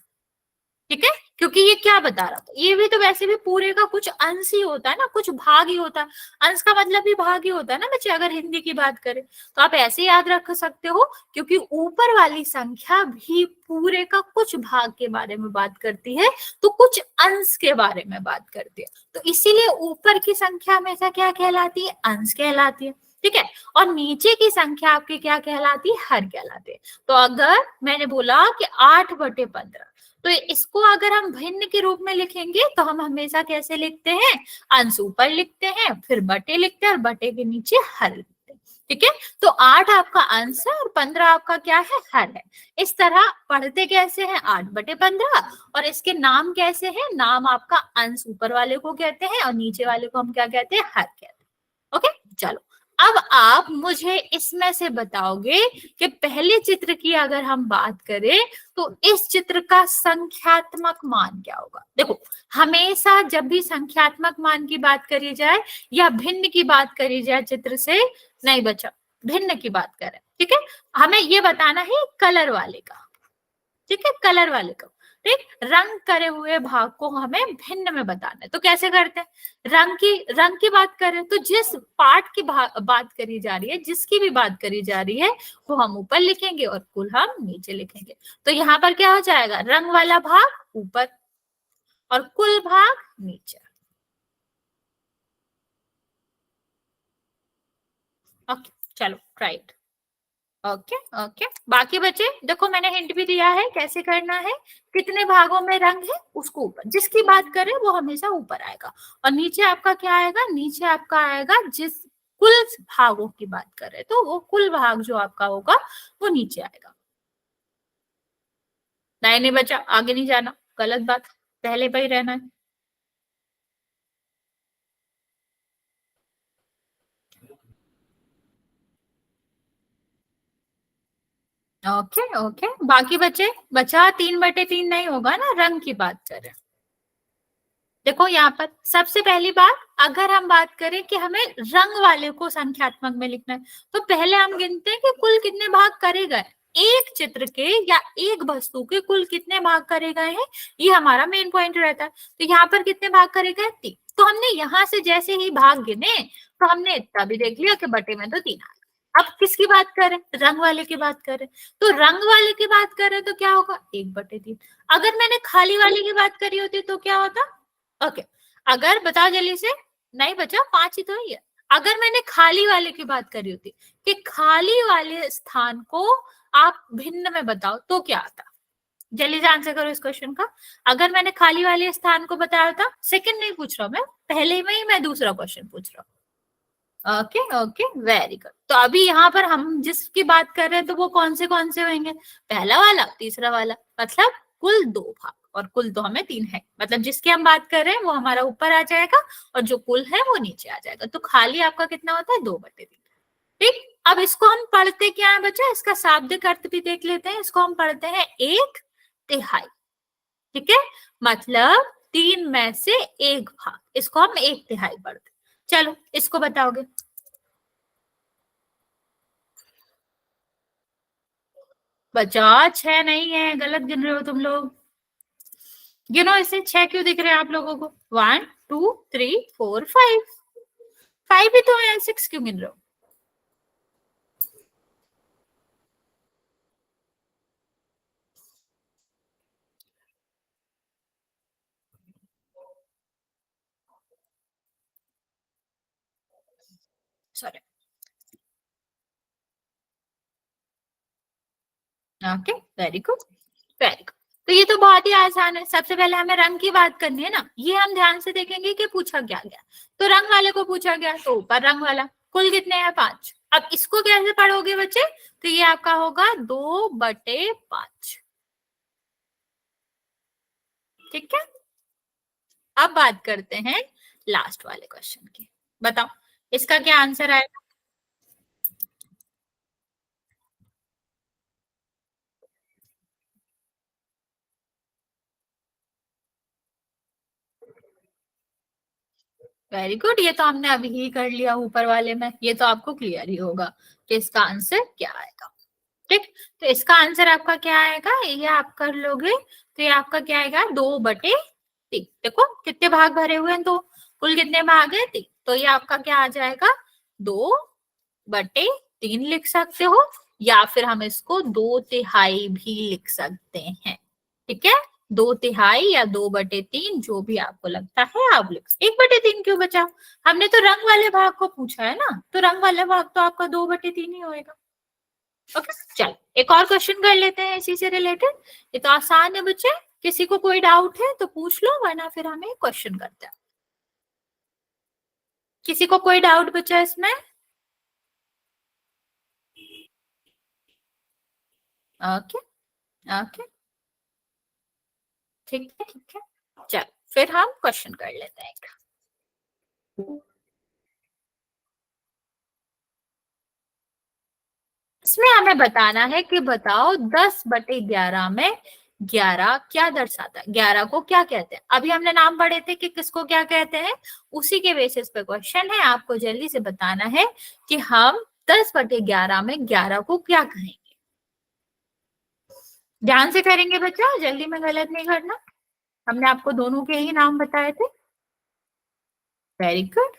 ठीक है। क्योंकि ये क्या बता रहा था, ये भी तो वैसे भी पूरे का कुछ अंश ही होता है ना, कुछ भाग ही होता है। अंश का मतलब भी भाग ही होता है ना बच्चे, अगर हिंदी की बात करें तो आप ऐसे याद रख सकते हो, क्योंकि ऊपर वाली संख्या भी पूरे का कुछ भाग के बारे में बात करती है, तो कुछ अंश के बारे में बात करती है। तो इसीलिए ऊपर की संख्या हमेशा क्या कहलाती है, अंश कहलाती है, ठीक है। और नीचे की संख्या आपकी क्या कहलाती है, हर कहलाती है। तो अगर मैंने बोला कि 8/15, तो इसको अगर हम भिन्न के रूप में लिखेंगे तो हम हमेशा कैसे लिखते हैं, अंश ऊपर लिखते हैं, फिर बटे लिखते हैं और बटे के नीचे हर लिखते हैं, ठीक है। तो 8 आपका अंश है और 15 आपका क्या है, हर है। इस तरह पढ़ते कैसे हैं, 8/15, और इसके नाम कैसे हैं, नाम आपका अंश ऊपर वाले को कहते हैं और नीचे वाले को हम क्या कहते हैं, हर कहते हैं। ओके, चलो अब आप मुझे इसमें से बताओगे कि पहले चित्र की अगर हम बात करें तो इस चित्र का संख्यात्मक मान क्या होगा। देखो, हमेशा जब भी संख्यात्मक मान की बात करी जाए या भिन्न की बात करी जाए चित्र से, नहीं बच्चा, भिन्न की बात करें, ठीक है। हमें ये बताना है कलर वाले का, ठीक है, कलर वाले का, ठीक। रंग करे हुए भाग को हमें भिन्न में बताना है। तो कैसे करते हैं, रंग की बात करें तो जिस पार्ट की बात करी जा रही है, जिसकी भी बात करी जा रही है, वो हम ऊपर लिखेंगे और कुल हम नीचे लिखेंगे। तो यहाँ पर क्या हो जाएगा, रंग वाला भाग ऊपर और कुल भाग नीचे। ओके, चलो ट्राई इट। ओके ओके, बाकी बच्चे देखो मैंने हिंट भी दिया है कैसे करना है। कितने भागों में रंग है उसको ऊपर, जिसकी बात करें वो हमेशा ऊपर आएगा, और नीचे आपका क्या आएगा, नीचे आपका आएगा जिस कुल भागों की बात करें तो वो कुल भाग जो आपका होगा वो नीचे आएगा। नहीं नहीं बच्चा, आगे नहीं जाना, गलत बात, पहले पे ही रहना है। ओके ओके, बाकी बच्चे बचा 3/3 नहीं होगा ना, रंग की बात करें। देखो यहाँ पर सबसे पहली बात, अगर हम बात करें कि हमें रंग वाले को संख्यात्मक में लिखना है, तो पहले हम गिनते हैं कि कुल कितने भाग करे गए, एक चित्र के या एक वस्तु के कुल कितने भाग करे गए हैं, ये हमारा मेन पॉइंट रहता है। तो यहाँ पर कितने भाग करे गए, 3। तो हमने यहाँ से जैसे ही भाग गिने तो हमने इतना भी देख लिया कि बटे में तो 3 आ गए। अब किसकी बात करें, रंग वाले की बात करें, तो रंग वाले की बात करें तो क्या होगा, 1/3। अगर मैंने खाली वाले की बात करी होती तो क्या होता, ओके अगर बताओ जल्दी से, नहीं बचा, 5 ही तो ही है। अगर मैंने खाली वाले की बात करी होती कि खाली वाले स्थान को आप भिन्न में बताओ तो क्या आता? जल्दी से आंसर करो इस क्वेश्चन का। अगर मैंने खाली वाले स्थान को बताया था, सेकंड नहीं पूछ रहा मैं, पहले में ही मैं दूसरा क्वेश्चन पूछ रहा हूँ। Okay okay, very good. तो अभी यहाँ पर हम जिसकी बात कर रहे हैं तो वो कौन से होंगे? पहला वाला, तीसरा वाला, मतलब कुल 2 भाग, और कुल तो हमें 3 है, मतलब जिसकी हम बात कर रहे हैं वो हमारा ऊपर आ जाएगा और जो कुल है वो नीचे आ जाएगा। तो खाली आपका कितना होता है? 2/3। ठीक, अब इसको हम पढ़ते क्या है बच्चा? इसका शाब्दिक अर्थ भी देख लेते हैं। इसको हम पढ़ते हैं 1/3। ठीक है, मतलब 3 में से 1 भाग, इसको हम 1/3 पढ़ते। चलो इसको बताओगे। बचा 6 नहीं है, गलत गिन रहे हो तुम लोग। गिनो इसे, 6 क्यों दिख रहे हैं आप लोगों को? 1 2 3 4 5, 5 ही तो है, 6 क्यों गिन रहे हो? Sorry. Okay, very good, very good. तो ये तो बहुत ही आसान है। सबसे पहले हमें रंग की बात करनी है ना, ये हम ध्यान से देखेंगे कि पूछा क्या गया। तो रंग वाले को पूछा गया तो ऊपर रंग वाला, कुल कितने हैं? 5। अब इसको कैसे पढ़ोगे बच्चे? तो ये आपका होगा 2/5। ठीक है, अब बात करते हैं लास्ट वाले क्वेश्चन की। बताओ इसका क्या आंसर आएगा? वेरी गुड, ये तो हमने अभी ही कर लिया ऊपर वाले में, ये तो आपको क्लियर ही होगा कि इसका आंसर क्या आएगा। ठीक, तो इसका आंसर आपका क्या आएगा? ये आप कर लोगे तो ये आपका क्या आएगा? 2/3। देखो कितने भाग भरे हुए हैं, तो कुल कितने भाग है? 3। तो ये आपका क्या आ जाएगा? 2/3 लिख सकते हो, या फिर हम इसको 2/3 भी लिख सकते हैं। ठीक है, 2/3 या 2/3, जो भी आपको लगता है आप लिख। 1/3 क्यों बचा? हमने तो रंग वाले भाग को पूछा है ना, तो रंग वाले भाग तो आपका 2/3 ही होएगा। ओके, चल एक और क्वेश्चन कर लेते हैं इसी से रिलेटेड। ये तो आसान है बच्चे, किसी को कोई डाउट है तो पूछ लो, वरना फिर हमें क्वेश्चन करते हैं। किसी को कोई डाउट बचा इसमें? ओके ओके, ठीक है ठीक है। चल फिर हम क्वेश्चन कर लेते हैं एक। इसमें हमें बताना है कि बताओ 10/11 में 11 क्या दर्शाता है? 11 को क्या कहते हैं? अभी हमने नाम पढ़े थे कि किसको क्या कहते हैं, उसी के बेसिस पे क्वेश्चन है। आपको जल्दी से बताना है कि हम 10/11 में 11 को क्या कहेंगे। ध्यान से करेंगे बच्चा, जल्दी में गलत नहीं करना। हमने आपको दोनों के ही नाम बताए थे। वेरी गुड,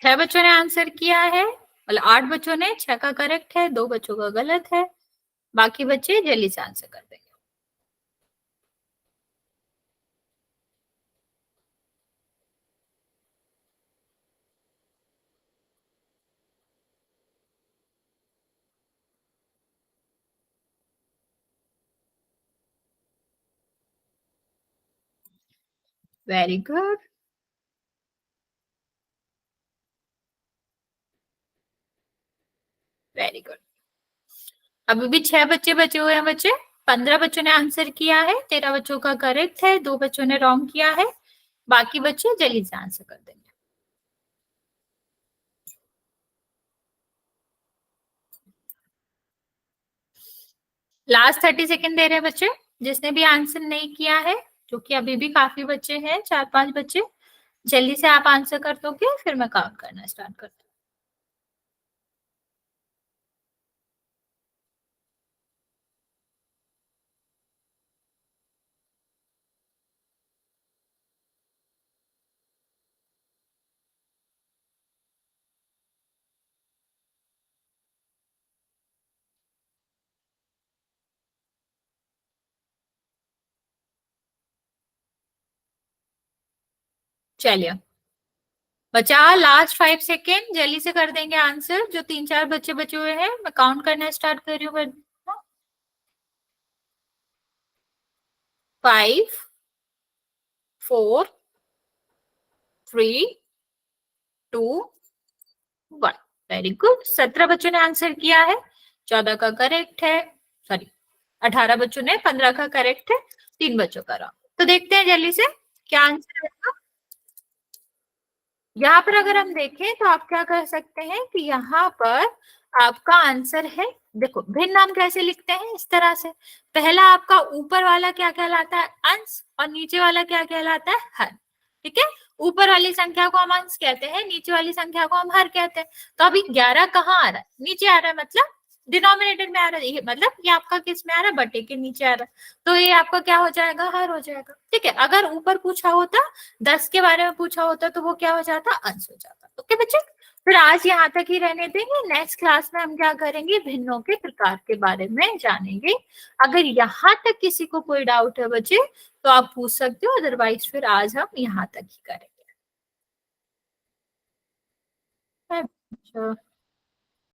6 बच्चों ने आंसर किया है, मतलब 8 बच्चों ने, 6 का करेक्ट है, 2 बच्चों का गलत है। बाकी बच्चे जल्दी से आंसर कर देंगे। Very good, very good. अभी भी 6 बच्चे बचे हुए हैं बच्चे। 15 बच्चों ने आंसर किया है, 13 बच्चों का करेक्ट है, 2 बच्चों ने रॉन्ग किया है। बाकी बच्चे जल्दी से आंसर कर देंगे। लास्ट 30 सेकेंड दे रहे हैं बच्चे, जिसने भी आंसर नहीं किया है, जो कि अभी भी काफी बच्चे हैं, 4-5 बच्चे, जल्दी से आप आंसर कर दोगे फिर मैं काउंट करना स्टार्ट करती हूँ। चलिए बचा लास्ट 5 सेकेंड, जल्दी से कर देंगे आंसर। जो 3-4 बच्चे बचे हुए हैं मैं काउंट करना स्टार्ट कर रही हूँ। 5 4 3 2 1। Very good. 17 बच्चों ने आंसर किया है, 14 का करेक्ट है, सॉरी 18 बच्चों ने, 15 का करेक्ट है, 3 बच्चों का रॉन्ग। तो देखते हैं जल्दी से क्या आंसर है। यहाँ पर अगर हम देखें तो आप क्या कर सकते हैं कि यहाँ पर आपका आंसर है, देखो भिन्न हम कैसे लिखते हैं, इस तरह से। पहला आपका ऊपर वाला क्या कहलाता है, अंश, और नीचे वाला क्या कहलाता है, हर। ठीक है, ऊपर वाली संख्या को हम अंश कहते हैं, नीचे वाली संख्या को हम हर कहते हैं। तो अभी 11 कहाँ आ रहा है, नीचे आ रहा है, मतलब डिनोमिनेटर में आ रहा है, मतलब ये आपका किस में आ रहा है, बटे के नीचे आ रहा है, तो ये आपका क्या हो जाएगा, हर हो जाएगा। ठीक है, अगर ऊपर पूछा होता 10 के बारे में पूछा होता तो वो क्या हो जाता, अंश हो जाता। ओके बच्चे, फिर आज यहाँ तक ही रहने देंगे। नेक्स्ट क्लास में हम क्या करेंगे, भिन्नों के प्रकार के बारे में जानेंगे। अगर यहाँ तक किसी को कोई डाउट है बच्चे तो आप पूछ सकते हो, अदरवाइज फिर आज हम यहाँ तक ही करेंगे। अच्छा।